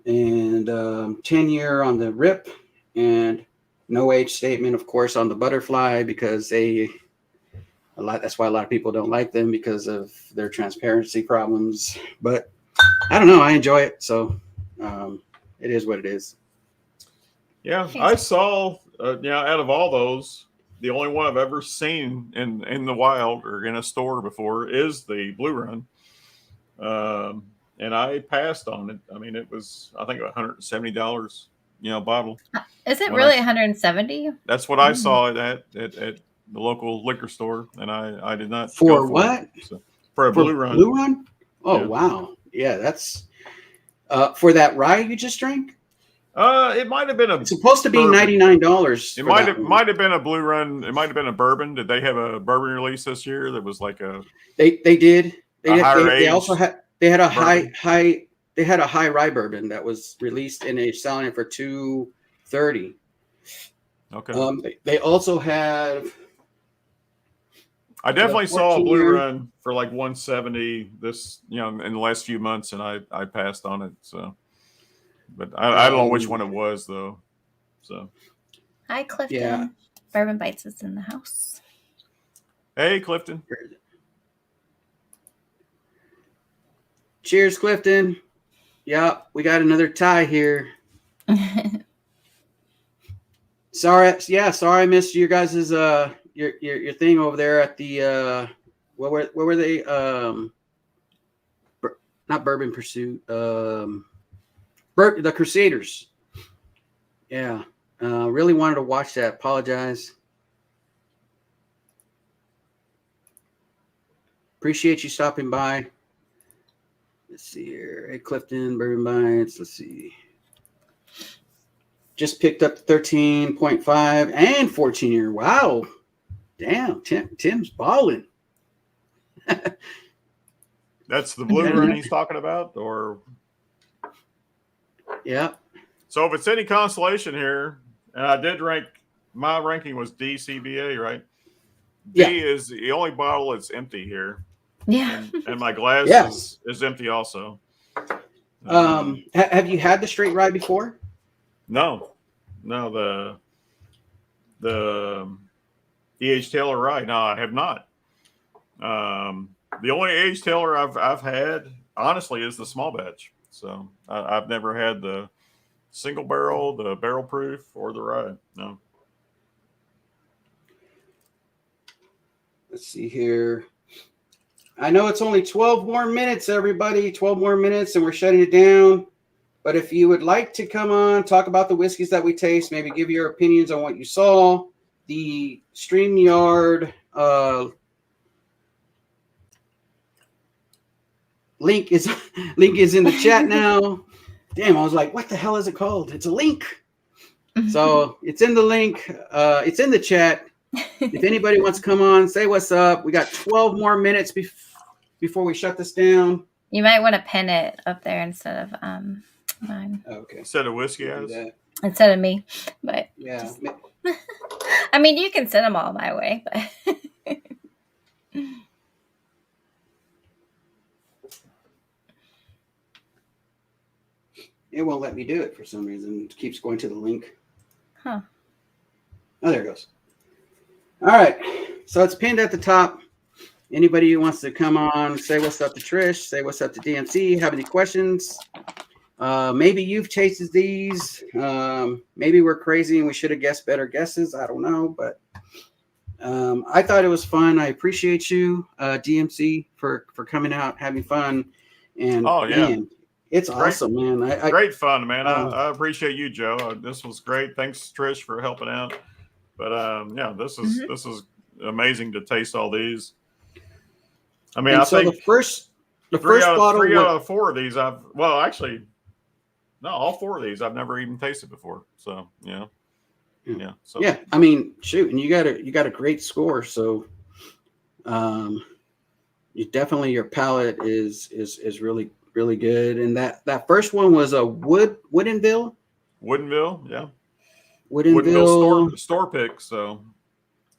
And 10-year on the rip, and no age statement, of course, on the butterfly, because that's why a lot of people don't like them, because of their transparency problems. But I don't know. I enjoy it. So it is what it is. Yeah. I saw, out of all those, the only one I've ever seen in the wild or in a store before is the Blue Run. And I passed on it. I mean, it was, I think, $170, bottle. Is it really 170? That's what I saw at the local liquor store. And I did not. For what? For a Blue Run. Blue Run? Oh, yeah. Wow. Yeah, that's for that rye you just drank. It might have been It's supposed to be $99. It might have been a Blue Run. It might have been a bourbon. Did they have a bourbon release this year that was like a? They did. They also had a bourbon. high rye bourbon that was released, and they're selling it for $230. Okay. They also have. I definitely saw a Blue Run for like 170 this, in the last few months, and I passed on it. So, but I don't know which one it was though. So, hi Clifton. Yeah. Bourbon Bites is in the house. Hey Clifton. Cheers, Clifton. Yeah, we got another tie here. Sorry I missed your guys's your thing over there at the where were they? Not Bourbon Pursuit. The Crusaders. Yeah. Really wanted to watch that. Apologize. Appreciate you stopping by. Let's see here. Hey, Clifton, Bourbon Bites. Let's see. Just picked up 13.5 and 14-year. Wow. Damn, Tim's balling. That's the Blue Run he's talking about, or? Yeah. So if it's any consolation here, And I did rank. My ranking was DCBA, right? D Yeah. is the only bottle that's empty here. Yeah. And my glass Yeah. is empty also. Have you had the straight rye before? No, the E.H. Taylor rye. No, I have not. The only E.H. Taylor I've had, honestly, is the small batch. So I've never had the single barrel, the barrel proof, or the rye. No. Let's see here. I know it's only 12 more minutes, everybody. 12 more minutes, and we're shutting it down. But if you would like to come on, talk about the whiskeys that we taste, maybe give your opinions on what you saw, the StreamYard link is in the chat now. Damn, I was like, what the hell is it called? It's a link. So it's in the link. It's in the chat. If anybody wants to come on, say what's up. We got 12 more minutes before we shut this down. You might want to pin it up there instead of mine. Okay. Instead of whiskey as? Instead of me. But yeah. Just, I mean, you can send them all my way, but it won't let me do it for some reason. It keeps going to the link. Huh. Oh, there it goes. All right. So it's pinned at the top. Anybody who wants to come on, say what's up to Trish, say what's up to DMC, have any questions? Maybe you've tasted these. Maybe we're crazy and we should have guessed better guesses. I don't know, but I thought it was fun. I appreciate you, DMC, for coming out, having fun. And man, it's great. Awesome, man. Great fun, man. I appreciate you, Joe. This was great. Thanks, Trish, for helping out. But yeah, this is amazing to taste all these. I mean, I think the first bottle, 3 out of 4 of these all 4 of these I've never even tasted before. So yeah. So yeah, I mean, shoot, and you got a great score. So, you definitely, your palate is really really good. And that first one was a Woodinville, yeah. Woodinville store pick. So,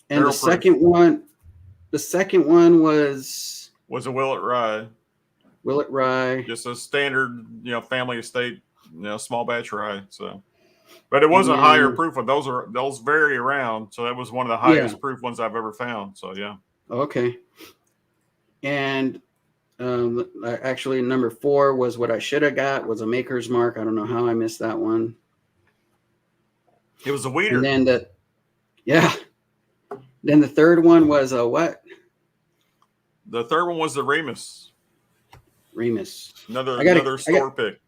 and the second one was a Willet Rye. Just a standard, family estate, small batch rye. So, but it was a higher proof one. Those vary around. So that was one of the highest proof ones I've ever found. So yeah. Okay. And actually, number 4 was what I should have got, was a Maker's Mark. I don't know how I missed that one. It was a weeder. And then then the third one was a what? The third one was the Remus. Another store pick.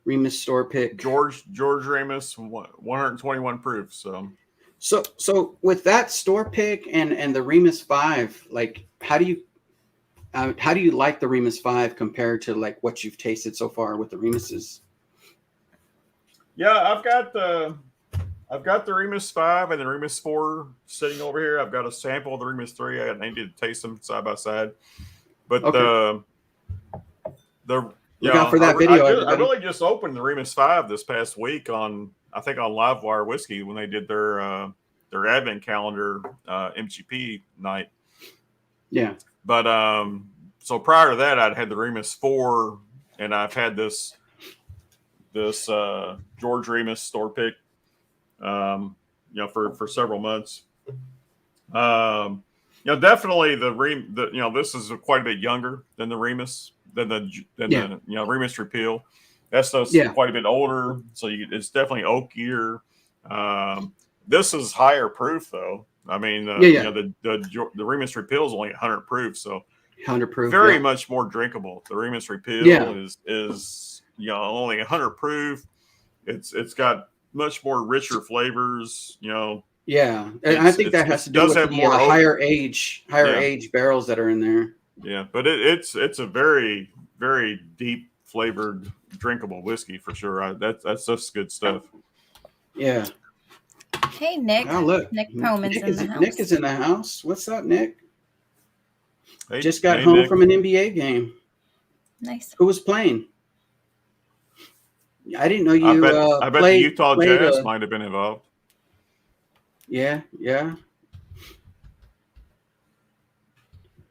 Remus store pick. George Remus, 121 proof. So with that store pick and the Remus 5, like how do you like the Remus 5 compared to like what you've tasted so far with the Remuses? Yeah, I've got the Remus 5 and the Remus 4 sitting over here. I've got a sample of the Remus 3. I needed to taste them side by side. But okay. Look out for that video. I really just opened the Remus 5 this past week on Livewire Whiskey when they did their advent calendar MGP night. Yeah. But so prior to that, I'd had the Remus 4, and I've had this George Remus store pick, for several months. Definitely this is quite a bit younger than the Remus, than the Remus Repeal. That stuff's quite a bit older, so it's definitely oakier. This is higher proof though. I mean, the Remus Repeal is only 100 proof, so 100 proof, very much more drinkable. The Remus Repeal is only 100 proof. It's got much more richer flavors. Yeah, and I think that has to do with the higher age barrels that are in there. Yeah, but it's a very, very deep flavored, drinkable whiskey for sure. That's just good stuff. Yeah. Hey, Nick. Oh, look. Nick Perlman's in the house. Nick is in the house. What's up, Nick? Hey, just got home from an NBA game. Nice. Who was playing? I didn't know you. I bet the Utah Jazz might have been involved. Yeah.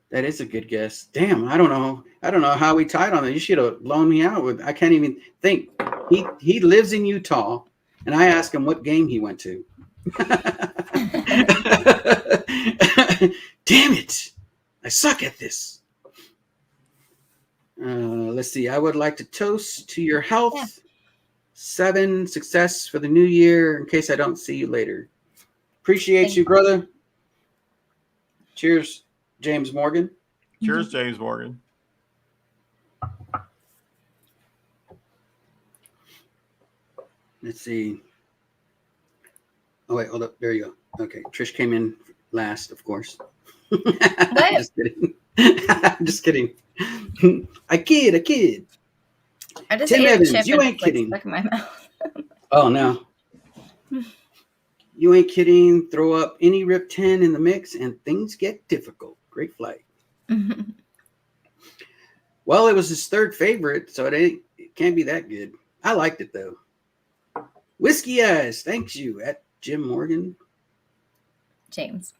That is a good guess. Damn, I don't know how we tied on it. You should have loaned me out with. I can't even think. He lives in Utah, and I asked him what game he went to. Damn it! I suck at this. Let's see. I would like to toast to your health. Yeah. 7, success for the new year. In case I don't see you later. Appreciate you, brother. Cheers, James Morgan. Cheers, James Morgan. Let's see. Oh, wait, hold up. There you go. Okay. Trish came in last, of course. I'm just kidding. I'm just kidding. I kid. I just Tim ate Evans, a chip you ain't kidding. Stuck in my mouth. Oh, no. You ain't kidding. Throw up any Rip 10 in the mix and things get difficult. Great flight. Well, it was his third favorite, so it can't be that good. I liked it, though. Whiskey Eyes, thanks you, at Jim Morgan. James.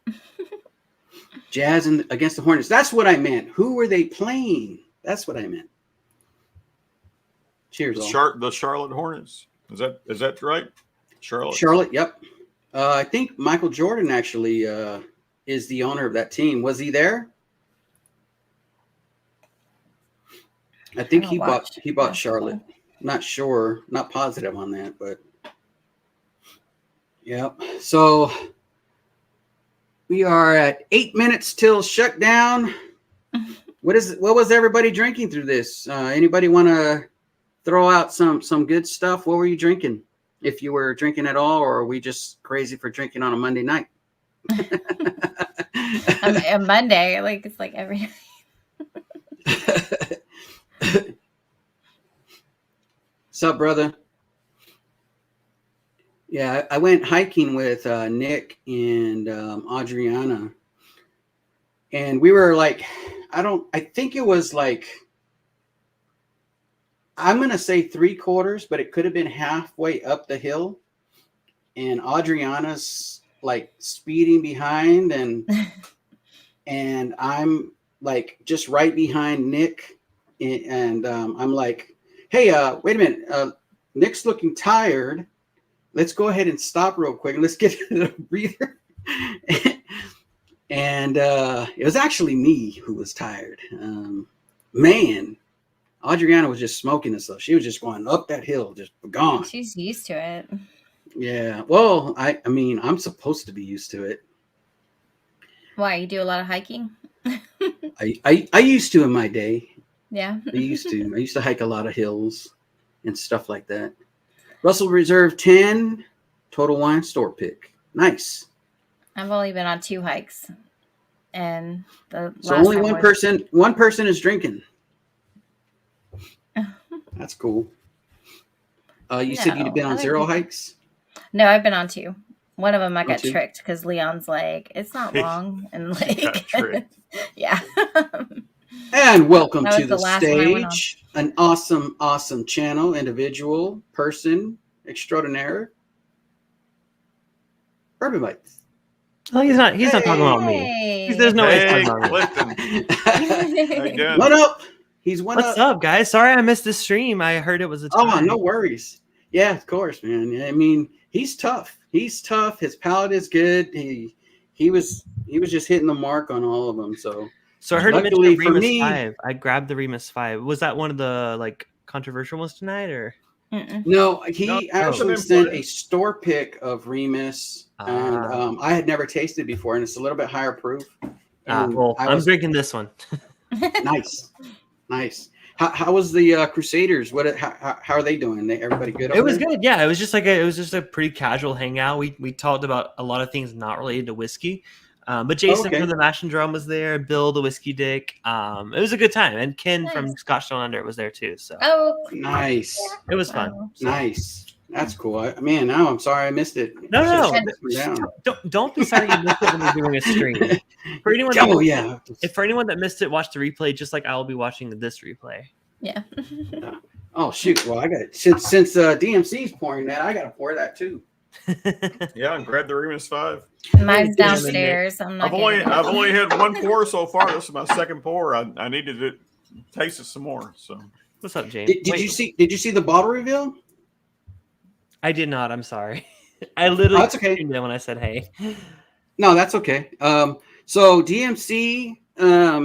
Jazz against the Hornets. That's what I meant. Who were they playing? That's what I meant. Cheers. The Charlotte Hornets. Is that right? Charlotte, yep. I think Michael Jordan actually is the owner of that team. Was he there? I think he bought Charlotte. Not sure, not positive on that, but yep. So we are at 8 minutes till shutdown. What was everybody drinking through this? Anybody want to throw out some good stuff? What were you drinking? If you were drinking at all, or are we just crazy for drinking on a Monday night? A Monday, like it's like every night. What's up, brother? Yeah, I went hiking with Nick and Adriana, and we were like, I think it was like, I'm going to say 3/4, but it could have been halfway up the hill. And Adriana's like speeding behind and I'm like just right behind Nick. And I'm like, hey, wait a minute. Nick's looking tired. Let's go ahead and stop real quick. Let's get a breather. And it was actually me who was tired. Man. Adriana was just smoking and stuff. She was just going up that hill, just gone. She's used to it. Yeah. Well, I mean, I'm supposed to be used to it. Why? You do a lot of hiking? I used to in my day. Yeah. I used to hike a lot of hills and stuff like that. Russell Reserve 10, Total Wine store pick. Nice. I've only been on 2 hikes. And so only one person is drinking. That's cool. You said you'd been on 0 hikes? No, I've been on 2. One of them I got tricked because Leon's like, it's not long. And like, yeah. And welcome to the stage. An awesome channel, individual, person, extraordinaire. Bourbon Bites. Oh, he's not talking about me. There's no way he's talking about me. What up? What's up, guys? Sorry I missed this stream. I heard it was a time. Oh, no worries. Yeah, of course, man. I mean, he's tough. He's tough. His palate is good. He was just hitting the mark on all of them. So I heard him mention Remus 5. I grabbed the Remus 5. Was that one of the like controversial ones tonight, or? Mm-mm. No, he actually sent a store pick of Remus, and I had never tasted before, and it's a little bit higher proof. Well, I'm drinking this one. Nice. How was the Crusaders? How are they doing? Everybody good? It was good. Yeah, it was just a pretty casual hangout. We talked about a lot of things not related to whiskey. But Jason from the Mash and Drum was there. Bill, the Whiskey Dick. It was a good time, and Ken from Scotch Down Under was there too. So nice. It was fun. Nice. That's cool. Man, now I'm sorry I missed it. No. Don't be sorry you missed it when you're doing a stream. For anyone that missed it, watch the replay. Just like I will be watching this replay. Yeah. Oh shoot! Well, I got it. Since DMC's pouring that, I got to pour that too. Yeah, and grab the Remus 5. Mine's downstairs. I've only had one pour so far. This is my second pour. I needed to taste it some more. So what's up, James? Did you see the bottle reveal? I did not. I'm sorry. I literally that's okay. When I said hey. No, that's okay. So DMC,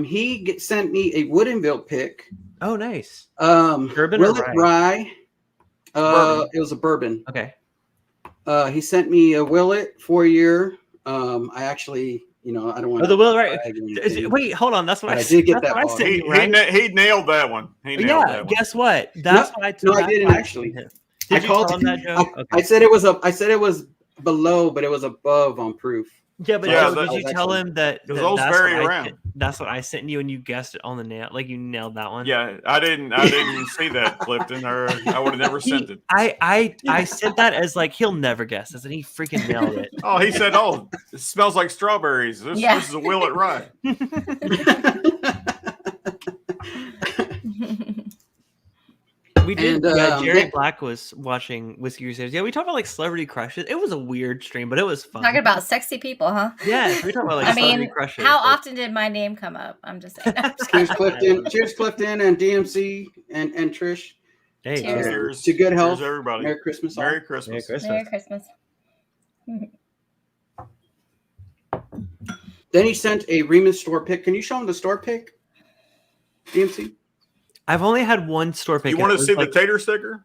he sent me a Woodinville pick. Oh, nice. Bourbon or rye? Bourbon. It was a bourbon. Okay. He sent me a Willet 4-year. I actually, I don't want to. The Willet, right? Wait, hold on. That's what I did get that. He nailed that one. That one. Guess what? That's what I told. No, I didn't actually. Did you call him that, Joe? Okay. I said it was below, but it was above on proof. Yeah, but did you tell him that that's what I sent you and you guessed it on the nail? Like you nailed that one? Yeah, I didn't see that, Clifton, or I would have never sent it. I sent that as like he'll never guess this, and he freaking nailed it. Oh, he said, "Oh, it smells like strawberries. This is a Willet rye." We did. Jerry Black was watching Whiskey Crusaders. Yeah, we talked about like celebrity crushes. It was a weird stream, but it was fun. Talking about sexy people, huh? Yeah, we talked about like celebrity crushes. How often did my name come up? I'm just saying. Cheers, Clifton. Cheers, Clifton, and DMC and Trish. Hey, cheers to good health, cheers, everybody. Merry Christmas. Merry Christmas. Merry Christmas. Then he sent a Remus store pick. Can you show him the store pick, DMC? I've only had one store pick. You want to see the tater sticker?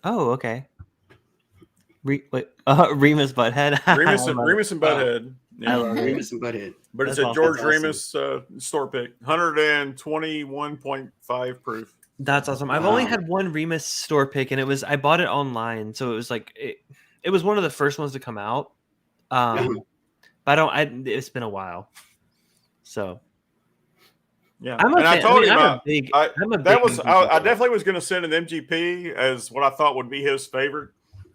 Oh, okay. Remus Butthead. Remus and Butthead. Yeah. I love Remus and Butthead. But it's a George Remus store pick. 121.5 proof. That's awesome. I've only had one Remus store pick, and I bought it online, so it was like it was one of the first ones to come out. But it's been a while, so. Yeah, I told him I definitely was going to send an MGP as what I thought would be his favorite,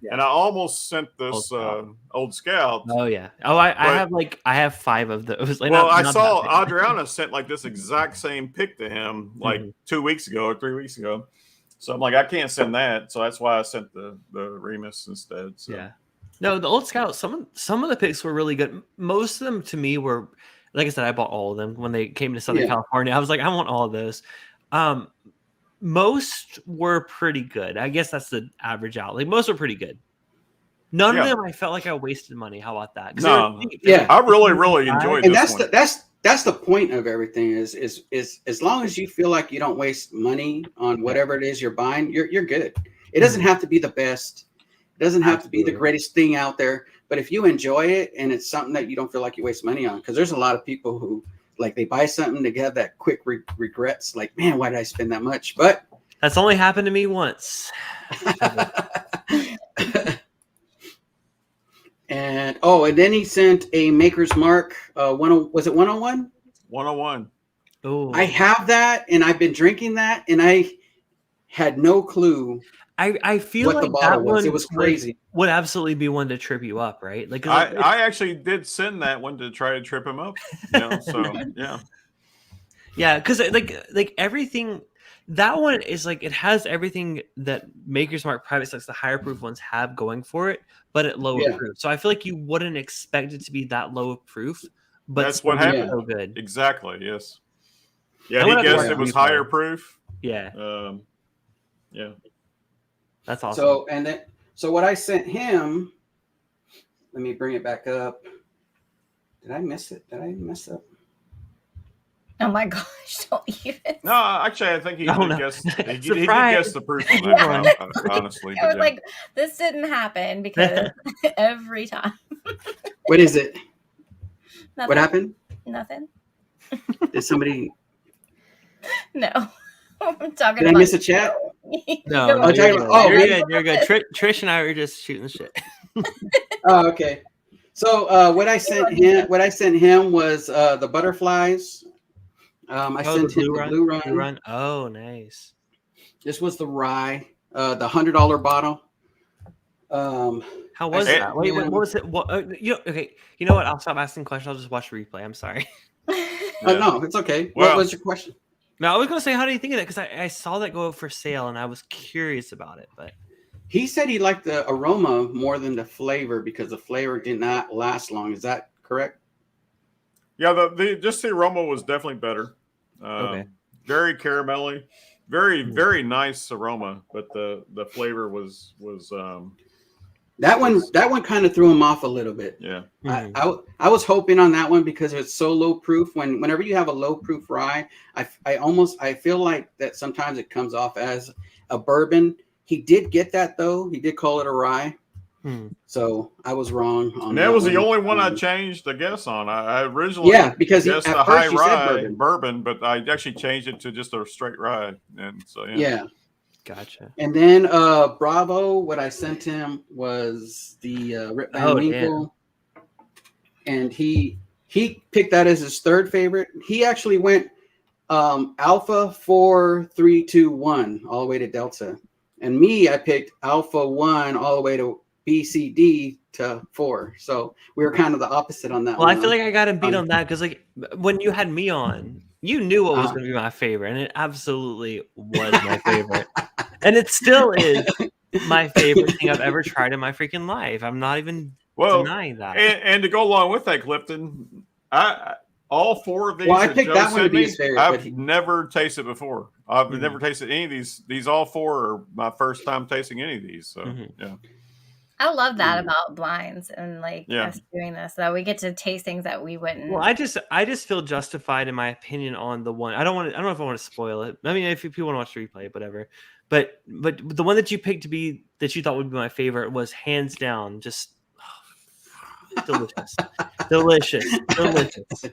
and I almost sent this Old Scout. Oh yeah. Oh, I have 5 of those. Like, I saw Adriana sent like this exact same pick to him like 2 weeks ago or 3 weeks ago. So I'm like, I can't send that, so that's why I sent the Remus instead. So. Yeah. No, the Old Scout. Some of the picks were really good. Most of them to me were. Like I said, I bought all of them when they came to Southern California. I was like, I want all of those. Most were pretty good. I guess that's the average out. Like most were pretty good. None of them I felt like I wasted money. How about that? No, I really enjoyed. And that's the point of everything is as long as you feel like you don't waste money on whatever it is you're buying, you're good. It doesn't have to be the best. It doesn't have to be the greatest thing out there. But if you enjoy it and it's something that you don't feel like you waste money on, because there's a lot of people who like they buy something to get that quick regrets, like, man, why did I spend that much? But that's only happened to me once. And then he sent a Maker's Mark. Was it 101? 101. Oh, I have that, and I've been drinking that, and I had no clue. I feel what like the bottle that one it was crazy. Would absolutely be one to trip you up, right? Like I actually did send that one to try to trip him up. So yeah, because like everything. That one is like it has everything that Maker's Mark Private Stocks, the higher proof ones, have going for it, but at lower proof. So I feel like you wouldn't expect it to be that low of proof, but that's what happened. So good. Exactly. Yes. Yeah, he guessed it was higher proof. Yeah. Yeah. That's awesome. So what I sent him, let me bring it back up. Did I miss it? Did I mess up? Oh my gosh, don't even. No, actually, I think he did guess. He did guess the proof on that. Honestly, I was like, this didn't happen because every time. What is it? Nothing. What happened? Nothing. Did somebody? No. I'm talking. Did I miss a chat? No. You're good. Trish and I were just shooting the shit. Oh, okay. So what I sent him was the butterflies. I sent him the Blue Run. Oh, nice. This was the rye, the $100 bottle. How was that? Wait, what was it? Okay. You know what? I'll stop asking questions. I'll just watch the replay. I'm sorry. No, it's okay. Well, what was your question? Now I was gonna say, how do you think of that? Because I saw that go up for sale, and I was curious about it. But he said he liked the aroma more than the flavor because the flavor did not last long. Is that correct? Yeah, the aroma was definitely better. Okay. Very caramelly, very nice aroma, but the flavor was that one kind of threw him off a little bit. Yeah. I was hoping on that one because it's so low proof. Whenever you have a low proof rye, I feel like that sometimes it comes off as a bourbon. He did get that though. He did call it a rye. So I was wrong on and that was the only one I changed the guess on. I originally because guessed at the first high you said rye bourbon, but I actually changed it to just a straight rye. And so yeah. Gotcha. And then Bravo, what I sent him was the Rip Van Winkle. And he picked that as his third favorite. He actually went Alpha 4, 3, 2, 1 all the way to Delta. And me, I picked Alpha 1 all the way to BCD to 4. So we were kind of the opposite on that one. Well, I feel like I got him beat on that because like when you had me on, you knew what was going to be my favorite, and it absolutely was my favorite. And it still is my favorite thing I've ever tried in my freaking life. I'm not even denying that. And to go along with that, Clifton, all four of these. Well, I picked that one to be his favorite. I've never tasted before. I've never tasted any of these. These all four are my first time tasting any of these. So yeah. I love that about blinds and us doing this, that we get to taste things that we wouldn't. Well, I just feel justified in my opinion on the one. I don't know if I want to spoil it. I mean, if people want to watch the replay, whatever. But the one that you picked that you thought would be my favorite was hands down just delicious, delicious.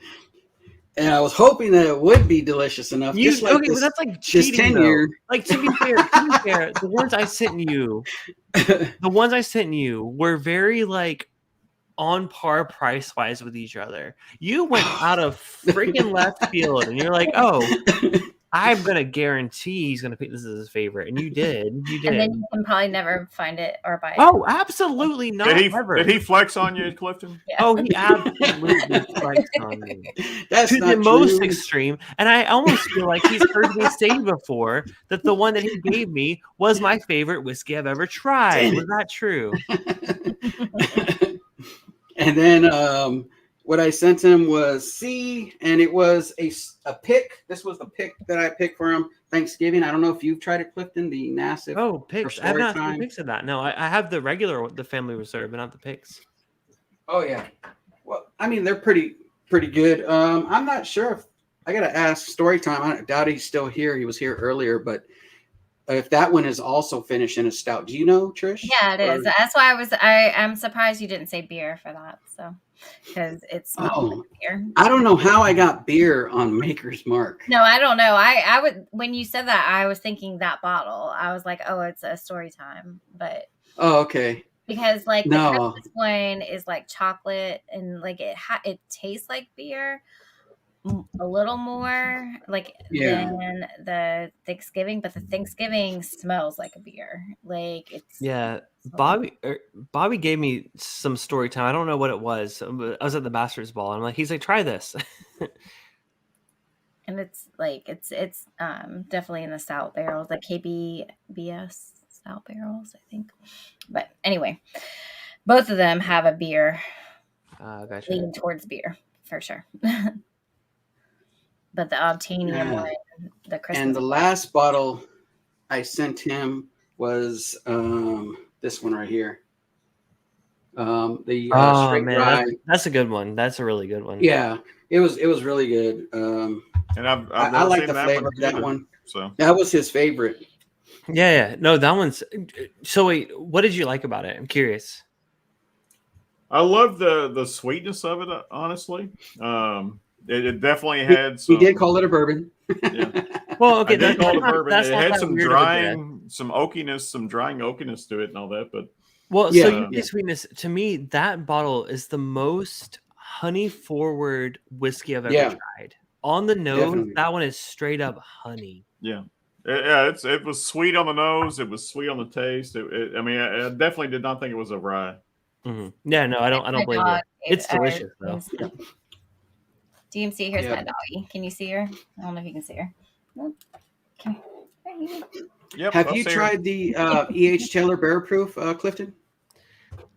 And I was hoping that it would be delicious enough. But that's like cheating. Though. Like to be fair, the ones I sent you were very like on par price wise with each other. You went out of freaking left field, and you're like, oh, I'm gonna guarantee he's gonna pick this as his favorite, and you did. And then you can probably never find it or buy it. Oh, absolutely not. Did he flex on you, Clifton? Yeah. Oh, he absolutely flexed on me. That's to not the most true. extreme, and I almost feel like he's heard me say before that the one that he gave me was my favorite whiskey I've ever tried. Was that true? And then what I sent him was C, and it was a pick. This was the pick that I picked for him Thanksgiving. I don't know if you've tried it, Clifton, the massive. Oh, picks. I have not seen picks of that. No, I have the regular, the family reserve, but not the picks. Oh yeah. Well, I mean, they're pretty good. I'm not sure if I gotta ask Storytime. I doubt he's still here. He was here earlier, but if that one is also finished in a stout. Do you know, Trish? Yeah, it is. That's why I'm surprised you didn't say beer for that. So because it's not beer. I don't know how I got beer on Maker's Mark. No, I don't know. I would, when you said that, I was thinking that bottle. I was like, oh, it's a Storytime, but okay. Because like the Christmas one is like chocolate and like it tastes like beer a little more like than the Thanksgiving, but the Thanksgiving smells like a beer. Like it's Bobby gave me some story time. I don't know what it was. I was at the Masters Ball. And I'm like, he's like, try this. And it's like it's definitely in the stout barrels, the KBBS stout barrels, I think. But anyway, both of them have a beer gotcha. leaning towards beer for sure. But the Obtanium one, the Christmas and the last bottle I sent him was this one right here. The straight rye. That's a good one. That's a really good one. Yeah, it was really good. And I like the flavor of that one. So that was his favorite. Yeah. No, that one's. So wait, what did you like about it? I'm curious. I love the sweetness of it. Honestly, it definitely had. He did call it a bourbon. Yeah. Well, okay, that's called a bourbon. It had some drying, some oakiness, some drying oakiness to it, and all that. But so you get sweetness. To me, that bottle is the most honey forward whiskey I've ever tried. On the nose, that one is straight up honey. Yeah. It was sweet on the nose. It was sweet on the taste. I definitely did not think it was a rye. Mm-hmm. Yeah, no, I don't blame you. It's delicious though. DMC, here's my doggy. Can you see her? I don't know if you can see her. Okay. Yep. Have you tried the E.H. Taylor Bear Proof, Clifton?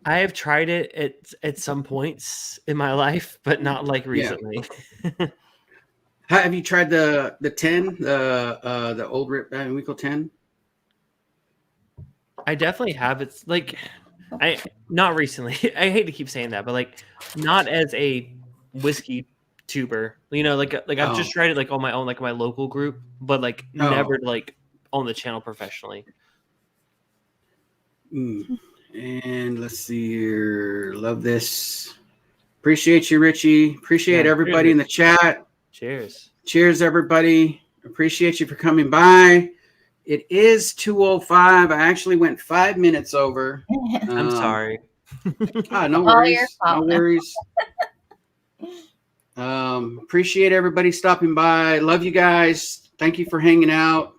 I have tried it at some points in my life, but not like recently. Yeah. Have you tried the 10, the old Rip Van Winkle 10? I definitely have. It's like not recently. I hate to keep saying that, but like not as a whiskey tuber. You know, like I've just tried it like on my own, like my local group, but like never like on the channel professionally. And let's see here. Love this. Appreciate you, Richie. Appreciate everybody in the chat. Cheers. Cheers, everybody. Appreciate you for coming by. It is 2:05. I actually went 5 minutes over. I'm sorry. No worries. No worries. Appreciate everybody stopping by. Love you guys. Thank you for hanging out.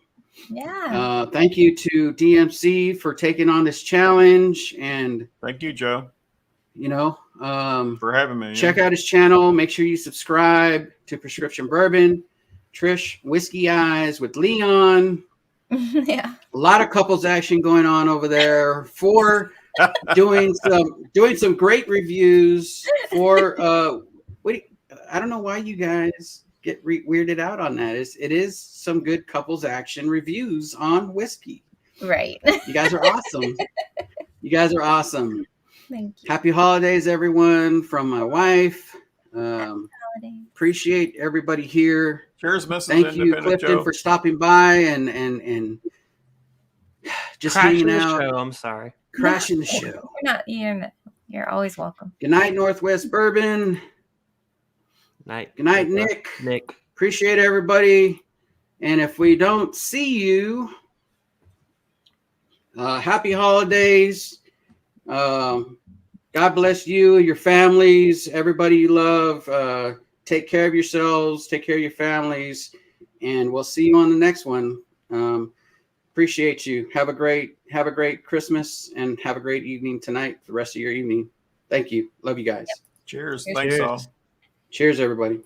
Yeah. Thank you to DMC for taking on this challenge. And thank you, Joe. For having me. Check out his channel. Make sure you subscribe to Prescription Bourbon. Trish, Whiskey Eyes with Leon. Yeah. A lot of couples action going on over there. For doing some great reviews. For I don't know why you guys get weirded out on that. It is some good couples action reviews on whiskey. Right. You guys are awesome. You guys are awesome. Thank you. Happy holidays, everyone, from my wife. Appreciate everybody here. Cheers, Mrs. Thank you, Clifton, Joe. for stopping by and just crashing hanging out. Show. I'm sorry. Crashing the show. You're always welcome. Good night, Northwest Bourbon. Night. Good night, Nick. Nick. Appreciate everybody. And if we don't see you, happy holidays. God bless you, your families, everybody you love. Take care of yourselves. Take care of your families. And we'll see you on the next one. Appreciate you. Have a great Christmas and have a great evening tonight, the rest of your evening. Thank you. Love you guys. Cheers. Cheers. Thanks all. Cheers, everybody.